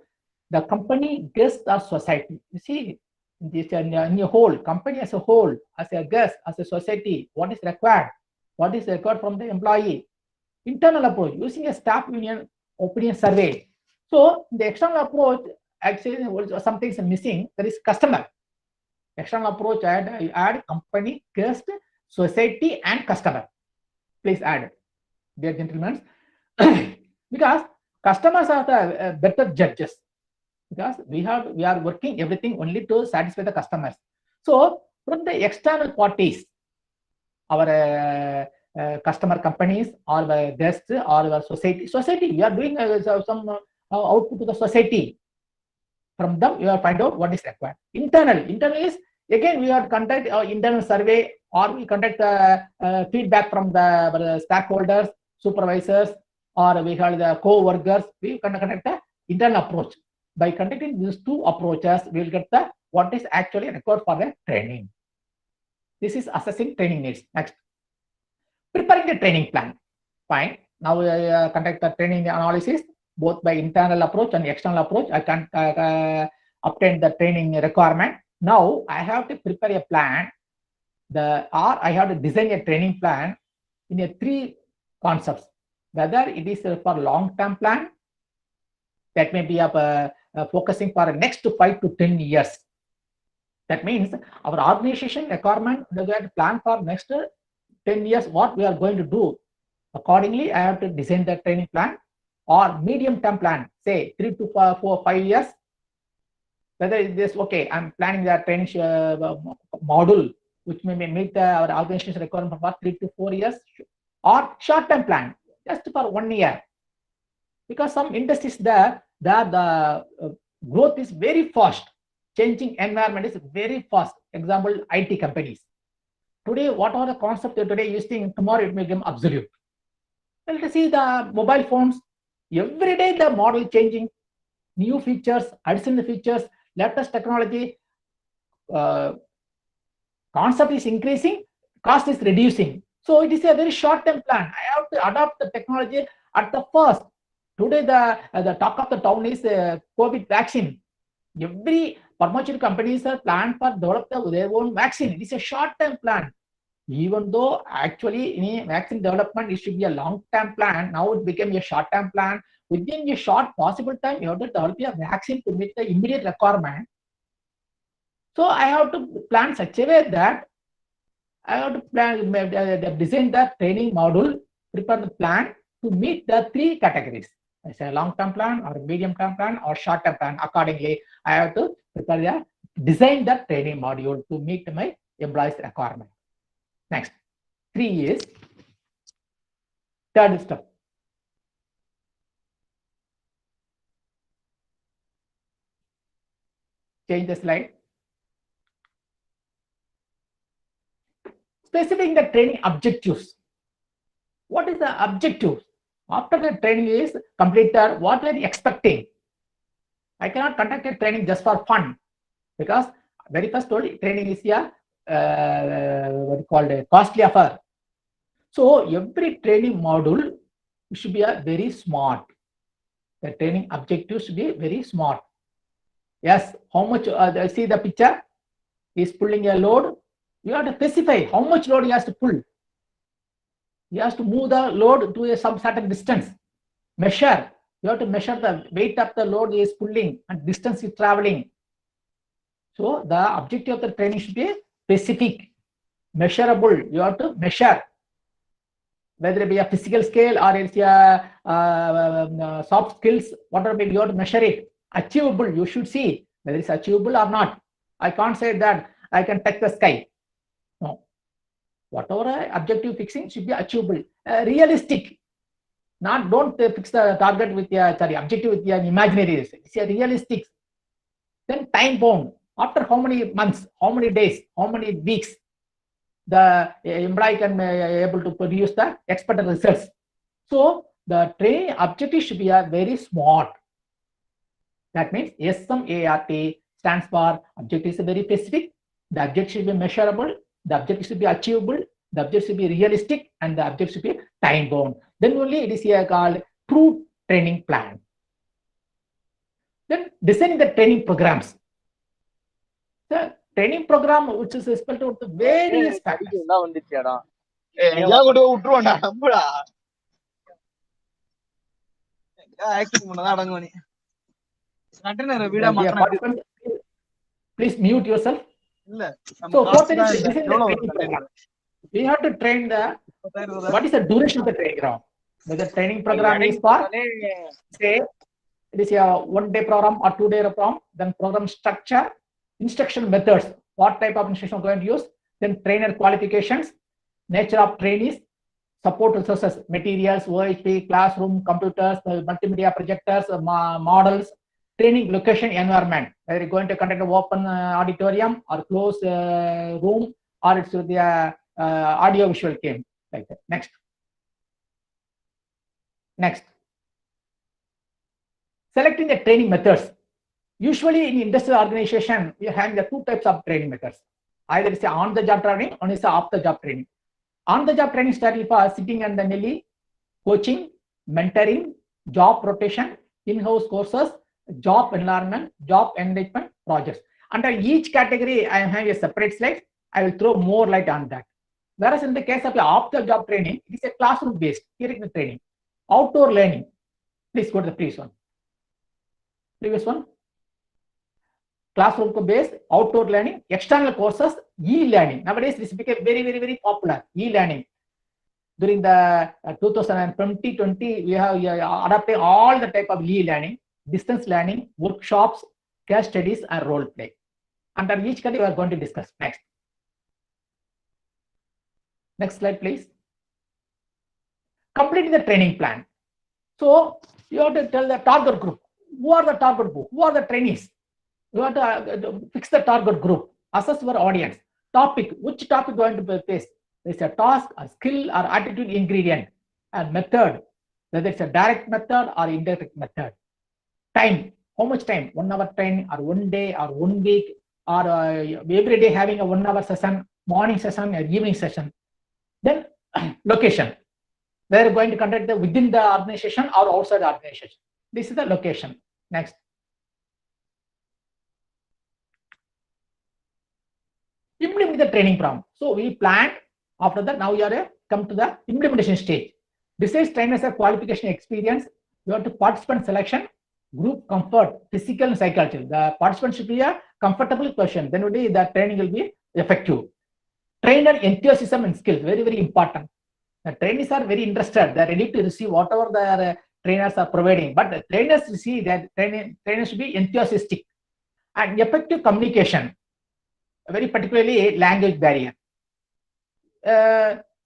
the company, guest, or society. You see, this in a whole company as a whole, as a guest, as a society, what is required? What is required from the employee? Internal approach, using a staff union opinion survey. So the external approach, actually something is missing. There is customer. External approach, I add company, guest, society, and customer. Please add, dear gentlemen, because customers are the better judges. Because we are working everything only to satisfy the customers. So from the external parties, our customer companies or the guests or our society, we are doing some output to the society. From them, we will find out what is required. Internal is again we are conduct internal survey, or we conduct feedback from the stakeholders, supervisors, or we have the co-workers. We conduct the internal approach. By conducting these 2 approaches, we will get the what is actually required for the training. This is assessing training needs. Next, preparing the training plan. Fine. Now we conduct the training analysis both by internal approach and external approach. I can obtain the training requirement. Now I have to prepare a plan. I have to design a training plan in a 3 concepts. Whether it is for long-term plan, that may be focusing for the next 5 to 10 years. That means our organization requirement, we have to plan for next 10 years what we are going to do. Accordingly, I have to design the training plan, or medium-term plan, say 3 to 4, 5 years. Whether it is okay, I'm planning the training module which may meet our organization's requirement for 3 to 4 years, or short-term plan just for 1 year. Because some industries there the growth is very fast, changing environment is very fast. Example, IT companies. Today, what are the concepts today using, tomorrow it may become obsolete. Let us see the mobile phones. Every day the model changing, new features, additional features, latest technology. Concept is increasing, cost is reducing. So it is a very short-term plan. I have to adopt the technology at the first. Today, the talk of the town is COVID vaccine. Every pharmaceutical companies are planned for develop their own vaccine. It is a short-term plan. Even though actually in vaccine development, it should be a long-term plan. Now it became a short-term plan. Within a short possible time, you have to develop a vaccine to meet the immediate requirement. So I have to plan such a way that I have to plan, design the training module, prepare the plan to meet the 3 categories. It's a long-term plan, or medium-term plan, or short-term plan. Accordingly, I have to prepare design the training module to meet my employees' requirement. Next, 3 is third step. change the slide. Specifying the training objectives. What is the objective? After the training is completed, what are you expecting? I cannot conduct a training just for fun, because very first told training is a what is called a costly affair. So every training module should be a very smart. The training objective should be very smart. Yes, how much? See the picture. He is pulling a load. You have to specify how much load he has to pull. He has to move the load to some certain distance. Measure. You have to measure the weight of the load he is pulling and distance he is traveling. So the objective of the training should be specific, measurable. You have to measure, whether it be a physical scale or it's a soft skills, whatever maybe you have to measure it. Achievable, you should see whether it's achievable or not. I can't say that I can touch the sky. No. Whatever objective fixing should be achievable. Realistic. Don't fix the target with objective with an imaginary. It's a realistic. Then time bound. After how many months, how many days, how many weeks, the employee can be able to produce the expected results. So the training objective should be a very smart. That means SMART stands for objective is very specific. The objective should be measurable. The objective should be achievable. The objective should be realistic, and the objective should be time bound. Then only it is here called true training plan. Then designing the training programs. The training program which is spelled out the various factors. Please mute yourself. So fourth is design the training program. We have to train what is the duration of the training program? Whether the training program is for, say, it is a 1-day program or 2-day program, then program structure, instruction methods, what type of instruction we are going to use, then trainer qualifications, nature of trainees, support resources, materials, OHP, classroom, computers, multimedia projectors, models, training location environment, whether you're going to conduct an open auditorium or closed room, or it's with the audio visual game, like that. Next. Selecting the training methods. Usually in industrial organization, we have the two types of training methods. Either it's on-the-job training or it's off-the-job training. On-the-job training study for sitting and the coaching, mentoring, job rotation, in-house courses, job environment, job engagement projects. Under each category, I have a separate slide. I will throw more light on that. Whereas in the case of off-the-job training, it is a classroom-based theoretical training. Outdoor learning. Please go to the previous one. Previous one. Classroom based, outdoor learning, external courses, e-learning. Nowadays, this became very, very, very popular. E-learning. During the 2020, we have adopted all the type of e-learning, distance learning, workshops, case studies, and role play. Under each category, we are going to discuss next. Next slide, please. Completing the training plan. So you have to tell the target group. Who are the target group? Who are the trainees? You have to fix the target group. Assess your audience. Topic. Which topic going to be faced? There's a task, a skill, or attitude ingredient. And method. Whether it's a direct method or indirect method. Time. How much time? 1 hour training, or 1 day, or 1 week, or every day having a 1 hour session, morning session, or evening session. Then location. They're going to conduct within the organization or outside the organization. This is the location. Next. Implement the training program. So we planned. After that, now you are come to the implementation stage. Besides trainers have qualification experience, you have to participant selection, group comfort, physical and psychological. The participant should be a comfortable person. Then only the training will be effective. Trainer enthusiasm and skills, very, very important. The trainees are very interested. They are ready to receive whatever their trainers are providing. But the trainers see that trainers should be enthusiastic. And effective communication, very particularly language barrier.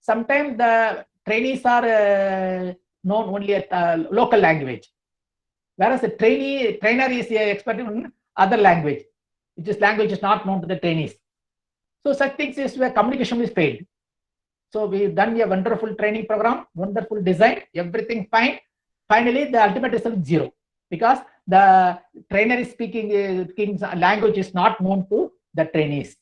Sometimes the trainees are known only at local language, whereas the trainer is expert in other language. which is language is not known to the trainees. So such things is where communication is failed. So we've done a wonderful training program, wonderful design, everything fine. Finally, the ultimate result is 0 because the trainer is speaking language is not known to the trainees,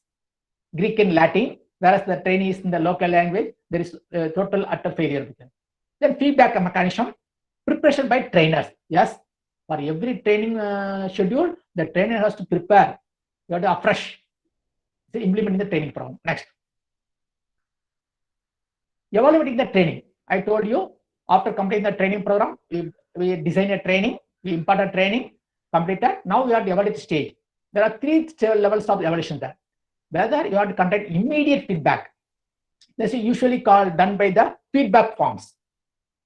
Greek and Latin, whereas the trainees in the local language, there is total utter failure with them. Then feedback mechanism, preparation by trainers. Yes, for every training schedule, the trainer has to prepare. You have to afresh implementing the training program. Next. Evaluating the training. I told you, after completing the training program, we design a training, we impart a training, completed. Now we are the evaluation stage. There are 3 levels of evaluation there. Whether you have to conduct immediate feedback. This is usually done by the feedback forms.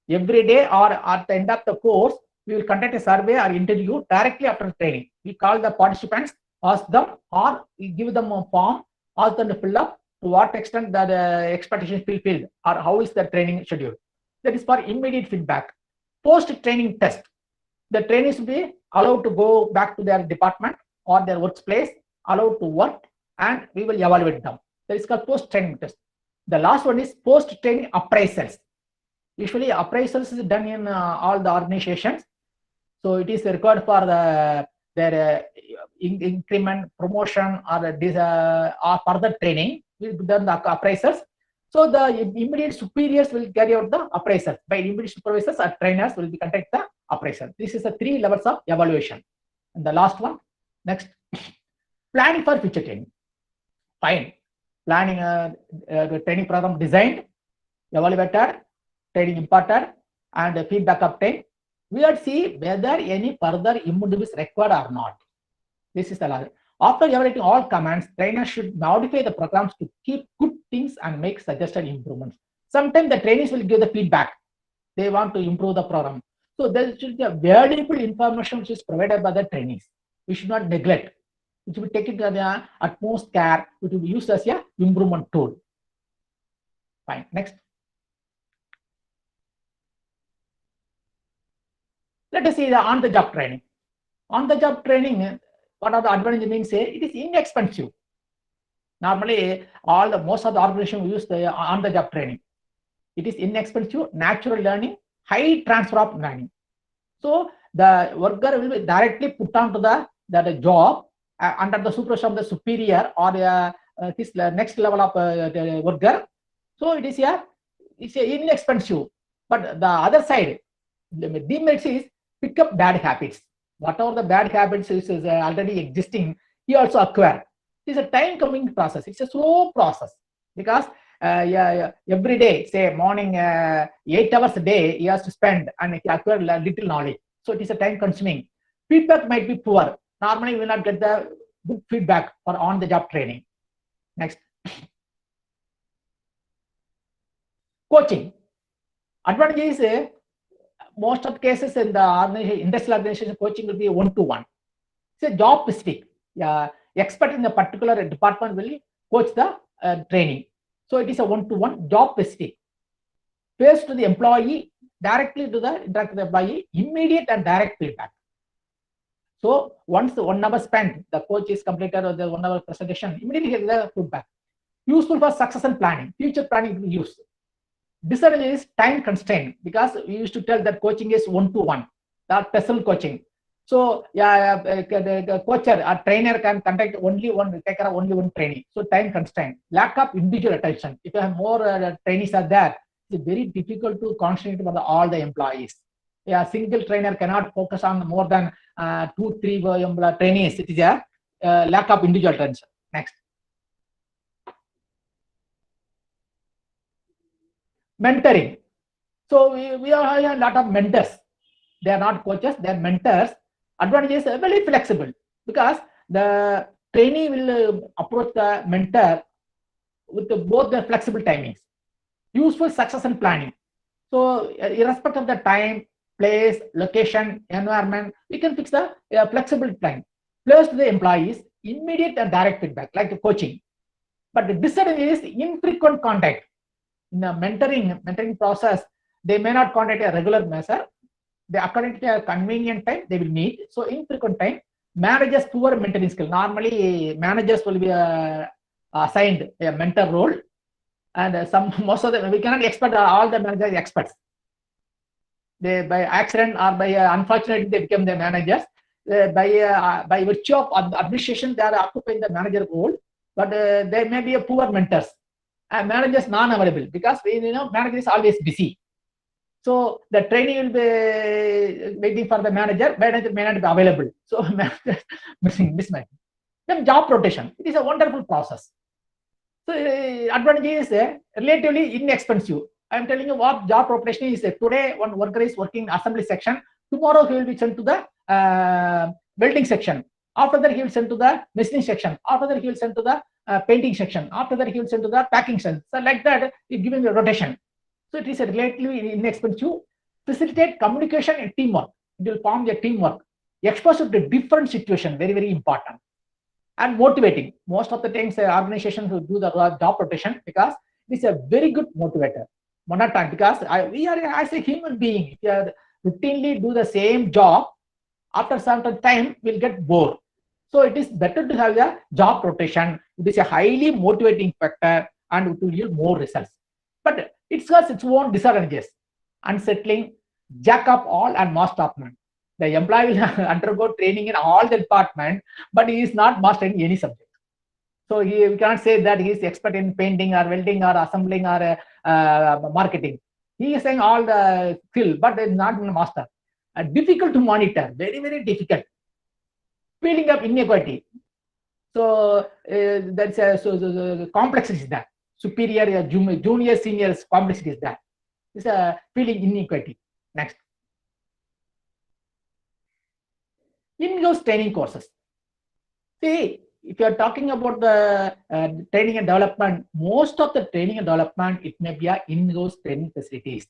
Every day or at the end of the course, we will conduct a survey or interview directly after training. We call the participants, ask them, or we give them a form, ask them to fill up to what extent the expectations will be filled or how is the training schedule. That is for immediate feedback. Post-training test. The trainees will be allowed to go back to their department or their workplace, allowed to work, and we will evaluate them. That is called post-training test. The last one is post-training appraisals. Usually appraisals is done in all the organizations. So it is required for their increment, promotion, or further training. We'll done the appraisals. So the immediate superiors will carry out the appraisals. By immediate supervisors or trainers will be conduct the appraisal. This is the 3 levels of evaluation. And the last one, next, planning for future training. Fine. Planning the training program designed, evaluated, training imparted, and feedback obtained. We will see whether any further improvement is required or not. This is the last. After evaluating all commands, trainers should modify the programs to keep good things and make suggested improvements. Sometimes the trainees will give the feedback. They want to improve the program. So there should be a valuable information which is provided by the trainees. We should not neglect. It should be taken to the utmost care. It will be used as an improvement tool. Fine. Next. Let us see the on-the-job training. On-the-job training, what are the advantages means? It is inexpensive. Normally, most of the organizations use the on-the-job training. It is inexpensive, natural learning, high transfer of learning. So the worker will be directly put onto the job under the supervision of the superior or his next level of the worker. So it's inexpensive. But the other side, the demerits is pick up bad habits. Whatever the bad habits is already existing, he also acquire. It's a time-consuming process. It's a slow process because every day, say morning, 8 hours a day, he has to spend and he acquire little knowledge. So it is a time-consuming. Feedback might be poor. Normally, we will not get the good feedback for on-the-job training. Next. Coaching. Advantage is most of cases in the industrial organization, coaching will be one-to-one. It's a job specific. Expert in a particular department will coach the training. So it is a one-to-one job specific. Pays to the employee, directly to the employee, immediate and direct feedback. So once the 1 hour spent, the coach is completed or the 1 hour presentation, immediately get the feedback. Useful for succession planning, future planning will be used. Disadvantage is time constraint because we used to tell that coaching is one-to-one, that personal coaching. So the coach or trainer can conduct only one, take care of only one training. So time constraint, lack of individual attention. If you have more trainees are there, it's very difficult to concentrate on all the employees. A single trainer cannot focus on more than 2-3 trainees. It is a lack of individual attention. Next. Mentoring. So we have a lot of mentors. They are not coaches, they are mentors. Advantage is very flexible because the trainee will approach the mentor with both the flexible timings. Useful succession planning. So irrespective of the time, place, location, environment, we can fix the flexible plan. Plus to the employees, immediate and direct feedback like the coaching. But the disadvantage is infrequent contact. In the mentoring process, they may not contact a regular measure. They according to a convenient time, they will meet. So infrequent time, Managers poor mentoring skill. Normally, managers will be assigned a mentor role, and most of them, we cannot expect all the managers experts. They by accident or by unfortunately they become the managers. By virtue of administration, they are occupying the manager role, but they may be a poor mentors. And managers non-available because manager is always busy. So the trainee will be waiting for the manager may not be available. So mismatch. Then job rotation. It is a wonderful process. So advantage is relatively inexpensive. I am telling you what job rotation is. Today, one worker is working assembly section. Tomorrow he will be sent to the welding section. After that, he will send to the machining section. After that, he will send to the painting section. After that, he will send to the packing section. So like that, it gives him a rotation. So it is a relatively inexpensive. Facilitate communication and teamwork. It will form a teamwork. Exposure to different situations, very, very important. And motivating. Most of the times, organizations will do the job rotation because it is a very good motivator. One at a time, because we are as a human being, if you are routinely do the same job, after some time we'll get bored. So it is better to have a job rotation. It is a highly motivating factor and it will yield more results. But it has its own disadvantages. Unsettling, jack up all and master of none. The employee will undergo training in all the departments, but he is not mastering any subject. So we cannot say that he is expert in painting or welding or assembling or marketing. He is saying all the skill, but is not master. Difficult to monitor, very, very difficult. Feeling of inequality. So that's so complexity is that. Superior, junior, seniors, complexity is that. It's a feeling inequality. Next. In-house training courses. See, if you are talking about the training and development, most of the training and development, it may be in-house training facilities.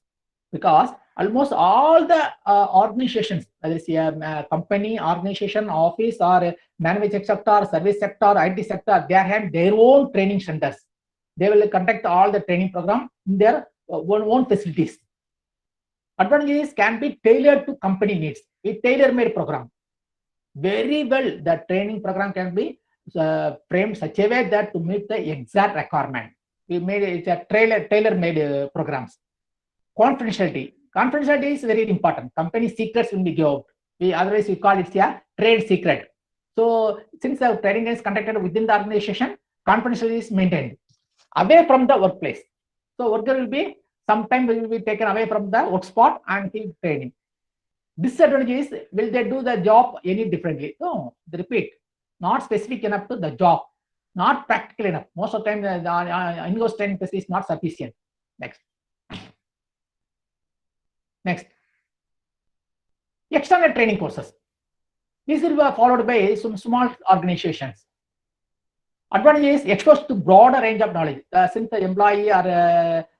Because almost all the organizations, whether it's a company, organization, office, or manufacturing sector, service sector, IT sector, they have their own training centers. They will conduct all the training program in their own facilities. Advantages can be tailored to company needs. A tailor-made program. Very well, the training program can be framed such a way that to meet the exact requirement. We made it a tailor-made programs. Confidentiality. Confidentiality is very important. Company secrets will be given out. Otherwise we call it a trade secret. So since the training is conducted within the organization, confidentiality is maintained away from the workplace. So worker will be sometimes will be taken away from the work spot and keep training. Disadvantage is, will they do the job any differently? No, they repeat, not specific enough to the job, not practical enough. Most of the time, the in-house training facility is not sufficient. Next. Next. External training courses. These will be followed by some small organizations. Advantage is exposed to broader range of knowledge. Since the employee or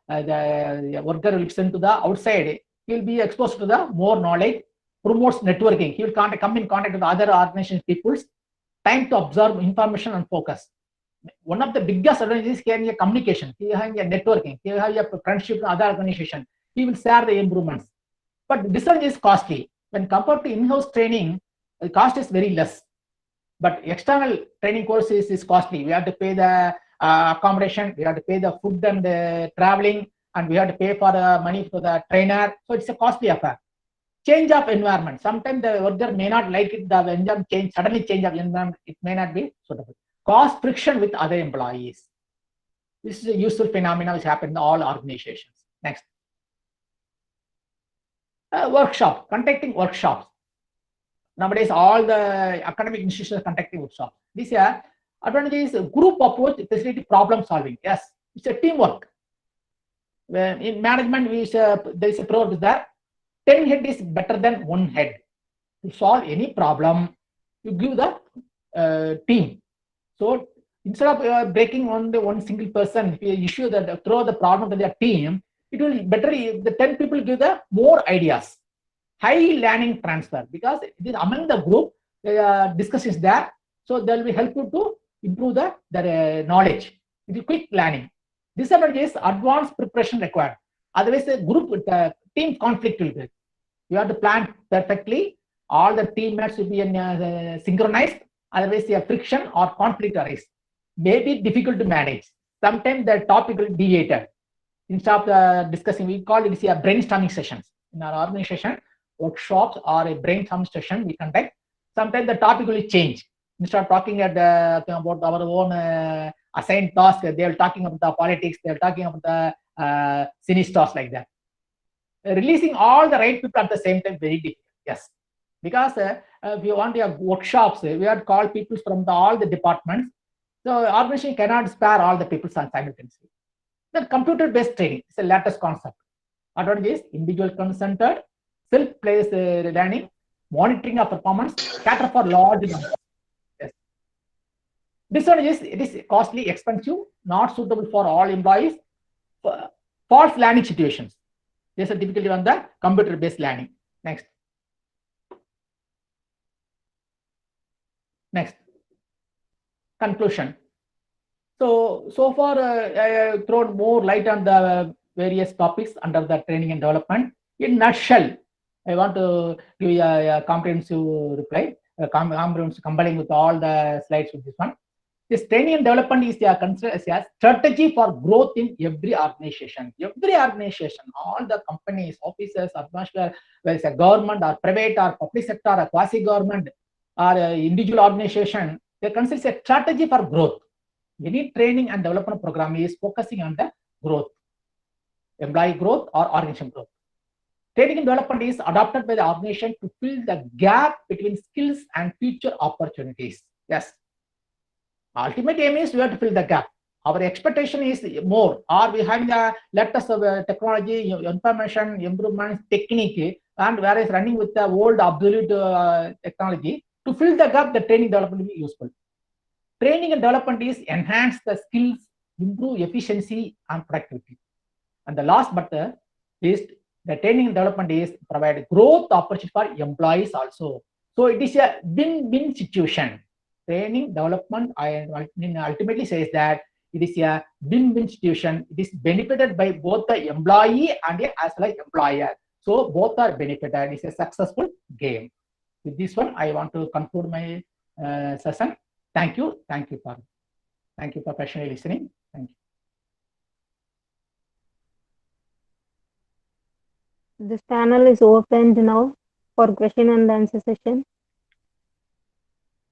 the worker will send to the outside, he will be exposed to the more knowledge, promotes networking. He will come in contact with other organizations, peoples, time to observe information and focus. One of the biggest advantages can be communication. He will have a networking. He will have a friendship with other organizations. He will share the improvements. But disadvantage is costly. When compared to in-house training, the cost is very less. But external training courses is costly. We have to pay the accommodation, we have to pay the food and the traveling, and we have to pay for the money for the trainer. So it's a costly affair. Change of environment. Sometimes the worker may not like it, the environment change, suddenly change of environment, it may not be suitable. Cause friction with other employees. This is a useful phenomenon which happens in all organizations. Next. Workshop, conducting workshops. Nowadays, all the academic institutions are conducting workshops. This advantage is group approach, facility problem solving. Yes, it's a teamwork. When in management, there is a proverb that 10 head is better than 1 head. To solve any problem, you give the team. So instead of breaking on the one single person, if you issue that throw the problem to their team, it will be better if the 10 people give the more ideas. High learning transfer, because it is among the group discussions there, so they will be helpful to improve the knowledge. It is quick learning. Disadvantage is advanced preparation required. Otherwise, the group team conflict will be. You have to plan perfectly, all the teammates will be synchronized, otherwise a friction or conflict arise. May be difficult to manage. Sometimes the topic will deviate. Instead of discussing, we call it a brainstorming sessions. In our organization, workshops or a brainstorming session we conduct. Sometimes the topic will change. Instead of talking about our own assigned task, they are talking about the politics, they are talking about the cine stars like that. Releasing all the right people at the same time, very difficult. Yes, because if you want to have workshops, we have to call people from all the departments. So organization cannot spare all the people simultaneously. Then computer-based training is the latest concept. Advantage is individual-centered, self-paced learning, monitoring of performance, cater for large numbers. Yes. Disadvantage is it is costly, expensive, not suitable for all employees. False learning situations. There's a difficulty on the computer-based learning. Next. Next. Conclusion. So far, I have thrown more light on the various topics under the training and development. In nutshell, I want to give you a comprehensive reply, comprehensive combining with all the slides with this one. This training and development is considered as a strategy for growth in every organization. Every organization, all the companies, offices, whether it's a government or private or public sector or quasi-government or individual organization, they consider a strategy for growth. Any training and development program is focusing on the growth, employee growth or organization growth. Training and development is adopted by the organization to fill the gap between skills and future opportunities. Yes. Ultimate aim is we have to fill the gap. Our expectation is more. Or we have the latest of technology, information, improvements, technique, and whereas running with the old obsolete technology, to fill the gap, the training development will be useful. Training and development is enhance the skills, improve efficiency and productivity. And the last but the least, the training and development is provide growth opportunity for employees also. So it is a win-win situation. Training, development, I ultimately says that it is a win-win situation. It is benefited by both the employee and as well as employer. So both are benefited. It's a successful game. With this one, I want to conclude my session. Thank you. Thank you for patiently listening. Thank you.
This panel is opened now for question and answer session.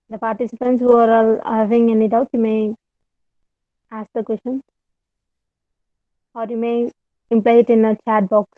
The participants who are all having any doubt, you may ask the question or you may imply it in a chat box.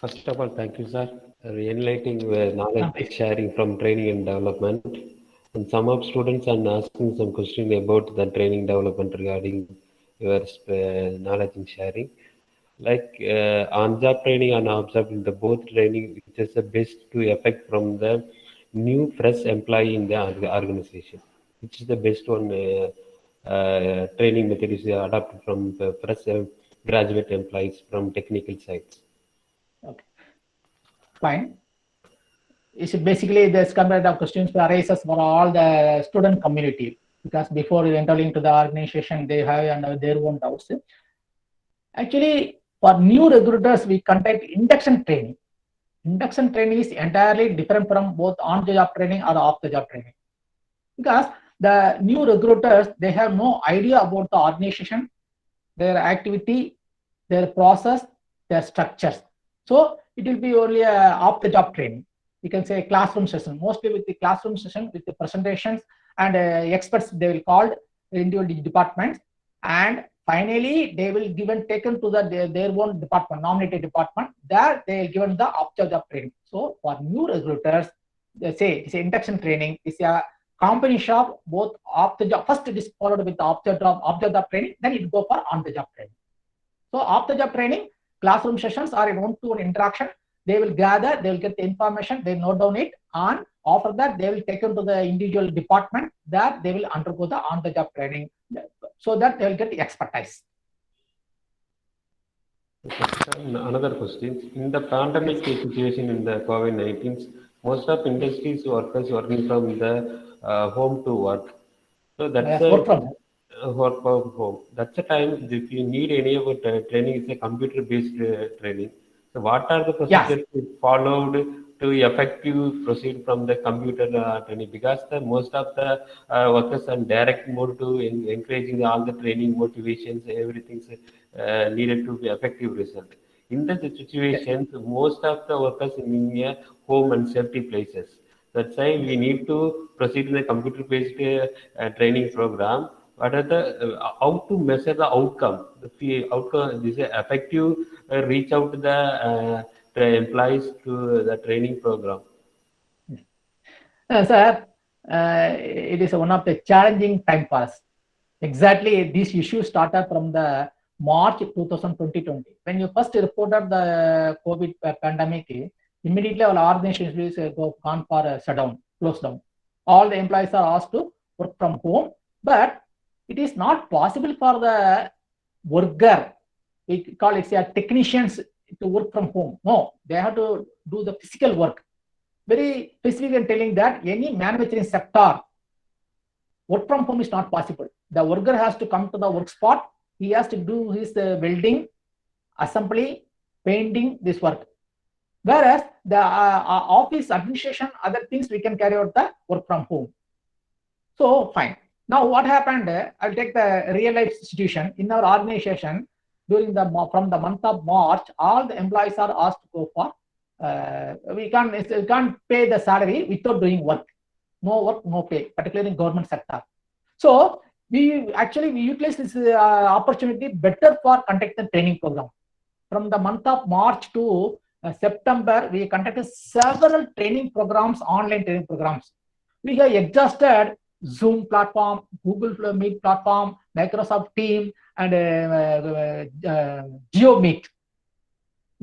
First of all, thank you, sir, for enlightening knowledge sharing from training and development. And some of students are asking some question about the training development regarding your knowledge and sharing. Like on-job training and off-job in the both training, which is the best to effect from the new fresh employee in the organization. Which is the best one training method is adopted from the fresh graduate employees from technical sites.
Okay. Fine. It's basically this kind of questions arises for all the student community because before entering into the organization, they have their own doubts. Actually, for new recruiters, we conduct induction training. Induction training is entirely different from both on-the-job training or off-the-job training. Because the new recruiters, they have no idea about the organization, their activity, their process, their structures. So it will be only a off-the-job training. You can say classroom session, mostly with the classroom session, with the presentations and experts they will call individual departments, and finally they will taken to their own department, nominated department. There they will given the off-the-job training. So for new recruiters, they say it's an induction training. It's a combination of both off-the-job. First it is followed with the off-the-job training, then it go for on-the-job training. So off-the-job training, classroom sessions are in one-to-one interaction. They will gather, they will get the information, they note down it, and after that they will take them to the individual department. There they will undergo the on-the-job training, so that they will get the expertise.
Another question: in the pandemic situation in the COVID-19, most of industries workers working from the home to work. So that's
Work from home.
Work from home. That's the time if you need any of it, training, it's a computer-based training. So what are the procedures followed to effective proceed from the computer training? Because most of the workers are direct mode to encouraging all the training motivations, everything's needed to be effective result. In the situations, most of the workers in a home and safety places. That's why we need to proceed in a computer-based training program. What are the how to measure the outcome? The outcome is effective. Reach out to the employees to the training program.
Sir, it is one of the challenging time for us. Exactly, this issue started from the March 2020. When you first reported the COVID pandemic, immediately our organization is gone for a shutdown, closed down. All the employees are asked to work from home, but it is not possible for the worker, we call it technicians, to work from home. No, they have to do the physical work. Very specific in telling that any manufacturing sector, work from home is not possible. The worker has to come to the work spot. He has to do his welding, assembly, painting, this work. Whereas the office administration, other things we can carry out the work from home. So fine. Now what happened? I'll take the real life situation in our organization. From the month of March, all the employees are asked to go for. We can't pay the salary without doing work. No work, no pay, particularly in government sector. So we utilize this opportunity better for conducting training program. From the month of March to September, we conducted several training programs, online training programs. We have exhausted Zoom platform, Google Meet platform, Microsoft Teams, and GeoMeet.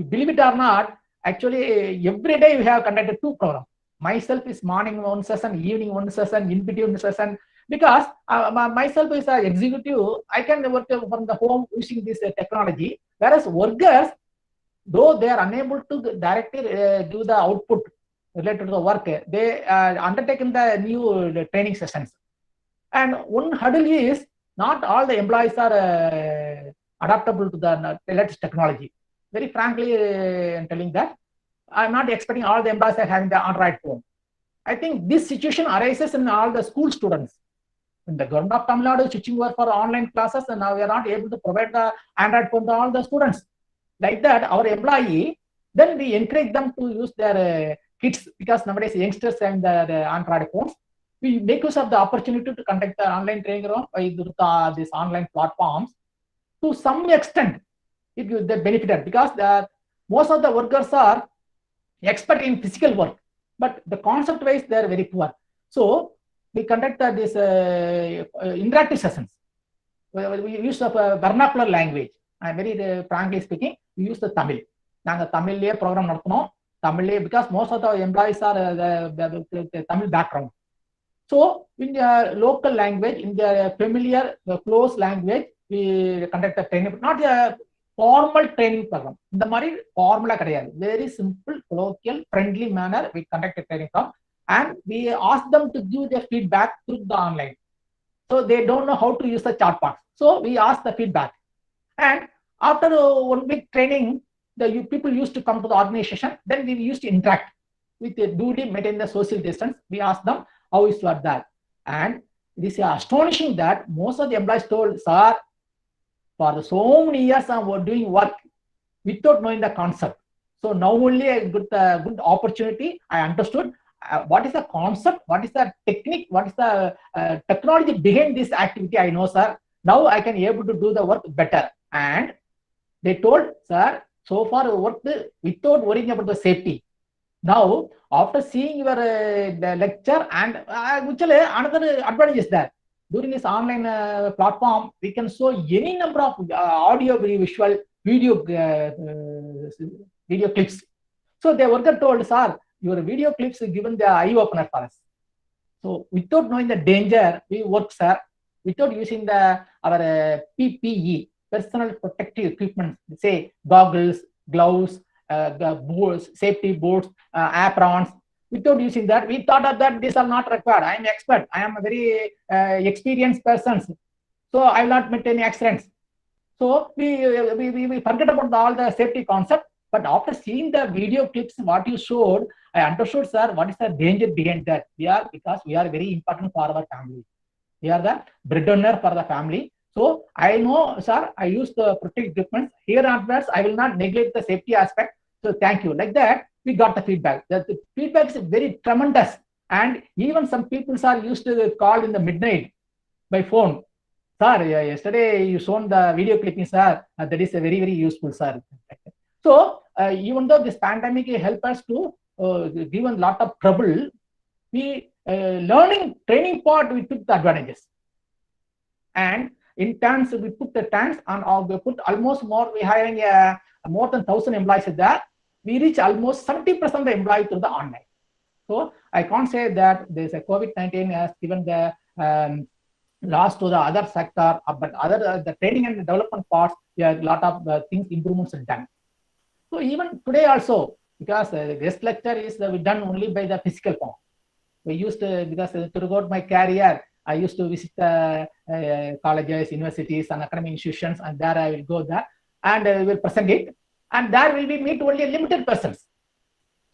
Believe it or not, actually every day we have conducted 2 programs. Myself is morning one session, evening one session, in between session. Because myself is an executive, I can work from the home using this technology. Whereas workers, though they are unable to directly do the output related to the work, they undertaken the new training sessions. And one hurdle is not all the employees are adaptable to the latest technology. Very frankly, I'm telling that I'm not expecting all the employees are having the Android phone. I think this situation arises in all the school students. In the government of Tamil Nadu switching over for online classes, and now we are not able to provide the Android phone to all the students. Like that, our employee, then we encourage them to use their kids, because nowadays youngsters have the Android phones. We make use of the opportunity to conduct the online training by these online platforms. To some extent, they benefited, because most of the workers are expert in physical work, but the concept wise they are very poor. So we conducted this interactive sessions. We use the vernacular language. I'm very frankly speaking, we use the Tamil. Tamil program Tamil, because most of the employees are the Tamil background. So in the local language, in the familiar, close language, we conduct a training, not a formal training program. The Mari formula very simple, colloquial, friendly manner. We conduct a training program, and we ask them to give their feedback through the online. So they don't know how to use the chat box. So we ask the feedback, and after 1 week training, the people used to come to the organization. Then we used to interact with the duly maintain the social distance. We ask them how is that, and it is astonishing that most of the employees told, "Sir, for so many years I'm doing work without knowing the concept. So now only I got the good opportunity. I understood what is the concept, what is the technique, what is the technology behind this activity. I know, sir. Now I can able to do the work better. And they told, sir, so far worked without worrying about the safety. Now, after seeing your the lecture, and actually another advantage is that during this online platform, we can show any number of audio, visual, video video clips. So the worker told, sir, your video clips given the eye opener for us. So without knowing the danger, we work, sir, without using the our PPE, personal protective equipment, say goggles, gloves, boots, safety boots, aprons. Without using that, we thought of that these are not required. I am expert. I am a very experienced person, so I will not make any accidents. So we forget about all the safety concept. But after seeing the video clips, what you showed, I understood, sir, what is the danger behind that. Because we are very important for our family. We are the breadwinner for the family. So I know, sir, I use the protective equipment. Here onwards, I will not neglect the safety aspect. So thank you. Like that, we got the feedback. The feedback is very tremendous. And even some people are used to call in the midnight by phone. Sir, yesterday you shown the video clipping, sir. That is a very, very useful, sir. So even though this pandemic helped us to give a lot of trouble, we learning training part, we took the advantages. And in terms, we put the tanks on, we put almost more, we hiring more than 1,000 employees there. We reach almost 70% of the employees through the online. So I can't say that there's a COVID-19 has given the loss to the other sector, but other the training and the development parts, there are a lot of things, improvements are done. So even today also, because guest lecture is done only by the physical form. We used to, because throughout my career, I used to visit colleges, universities, and academic institutions, and there I will go there and will present it. And there will be meet only limited persons.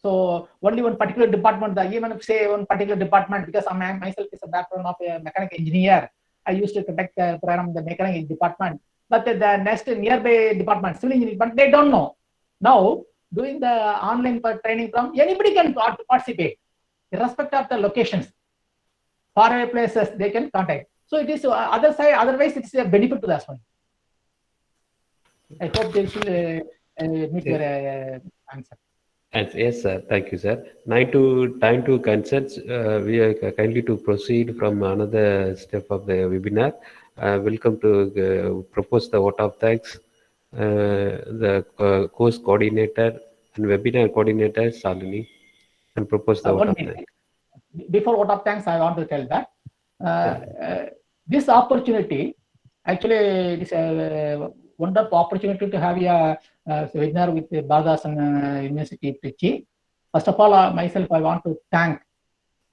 So only one particular department, even if say one particular department, because I myself is a background of a mechanical engineer, I used to conduct the program in the mechanical department. But the next nearby department, civil engineering, but they don't know. Now, doing the online training from anybody can participate, irrespective of the locations. Faraway places, they can contact. So it is otherwise it's a benefit to us one. I hope this will meet your answer.
Yes, sir. Thank you, sir. Time to consent. We are kindly to proceed from another step of the webinar. Welcome to propose the vote of thanks. The course coordinator and webinar coordinator, Shalini, and propose the vote of thanks.
Before vote of thanks, I want to tell that this opportunity, actually, it is a wonderful opportunity to have a webinar with Bharathasan University, Trichy. First of all, myself, I want to thank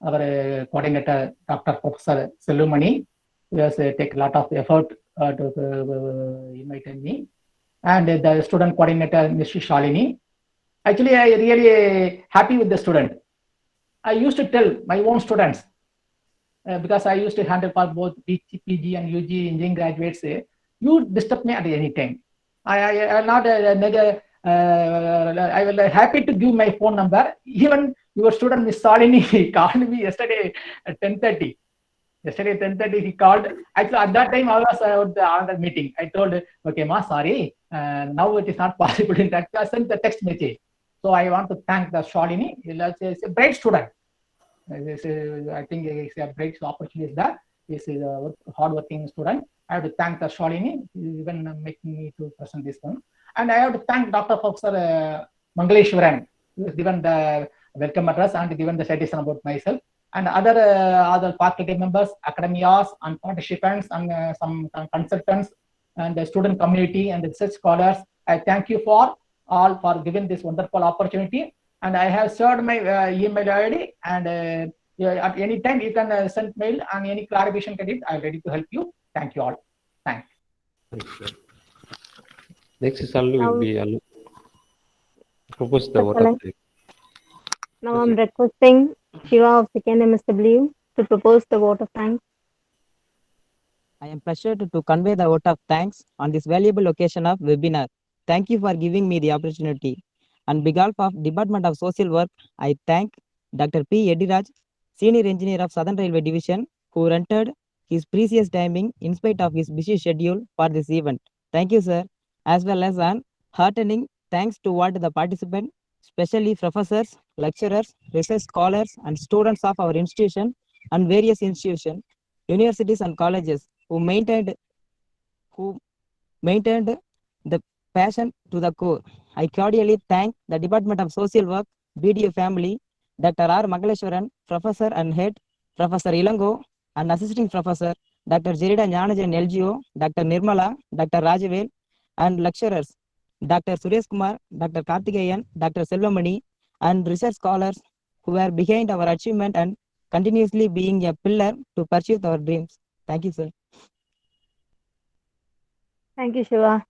our coordinator, Dr. Professor Selumani, who has taken a lot of effort to invite me, and the student coordinator, Mr. Shalini. Actually, I really happy with the student. I used to tell my own students, because I used to handle for both PG and UG engineering graduates, you disturb me at any time. I will happy to give my phone number. Even your student, Miss Salini, called me yesterday at 10:30. Yesterday 10:30 he called. Actually, at that time I was at the other meeting. I told, okay, ma, sorry, now it is not possible. In that, I sent the text message. So I want to thank the Shalini. He's a bright student. I think it's a bright opportunity there. He's a hardworking student. I have to thank the Shalini, even making me to present this one. And I have to thank Dr. Professor Mangaleshwaran, who has given the welcome address and given the citation about myself. And other faculty members, academias, and participants, and some consultants, and the student community, and the research scholars. I thank you for all for giving this wonderful opportunity. And I have shared my email ID, and at any time you can send mail and any clarification credit. I'm ready to help you. Thank you all. Thanks.
Next is will be propose the vote of thanks.
Now I'm requesting Shiva of second MSW to propose the vote of thanks.
I am pressured to convey the vote of thanks on this valuable occasion of webinar Thank you for giving me the opportunity. On behalf of Department of Social Work, I thank Dr. P. Ediraj, Senior Engineer of Southern Railway Division, who rendered his precious timing in spite of his busy schedule for this event. Thank you, sir. As well as an heartening thanks to what the participants, especially professors, lecturers, research scholars, and students of our institution and various institutions, universities and colleges who maintained the passion to the core. I cordially thank the Department of Social Work, BDO family, Dr. R. Mangaleshwaran, Professor and Head, Professor Ilango, and Assisting Professor, Dr. Jerida Nyanajan LGO, Dr. Nirmala, Dr. Rajavel, and lecturers, Dr. Suresh Kumar, Dr. Karthikeyan, Dr. Selvamani, and research scholars who are behind our achievement and continuously being a pillar to pursue our dreams. Thank you, sir.
Thank you, Shiva.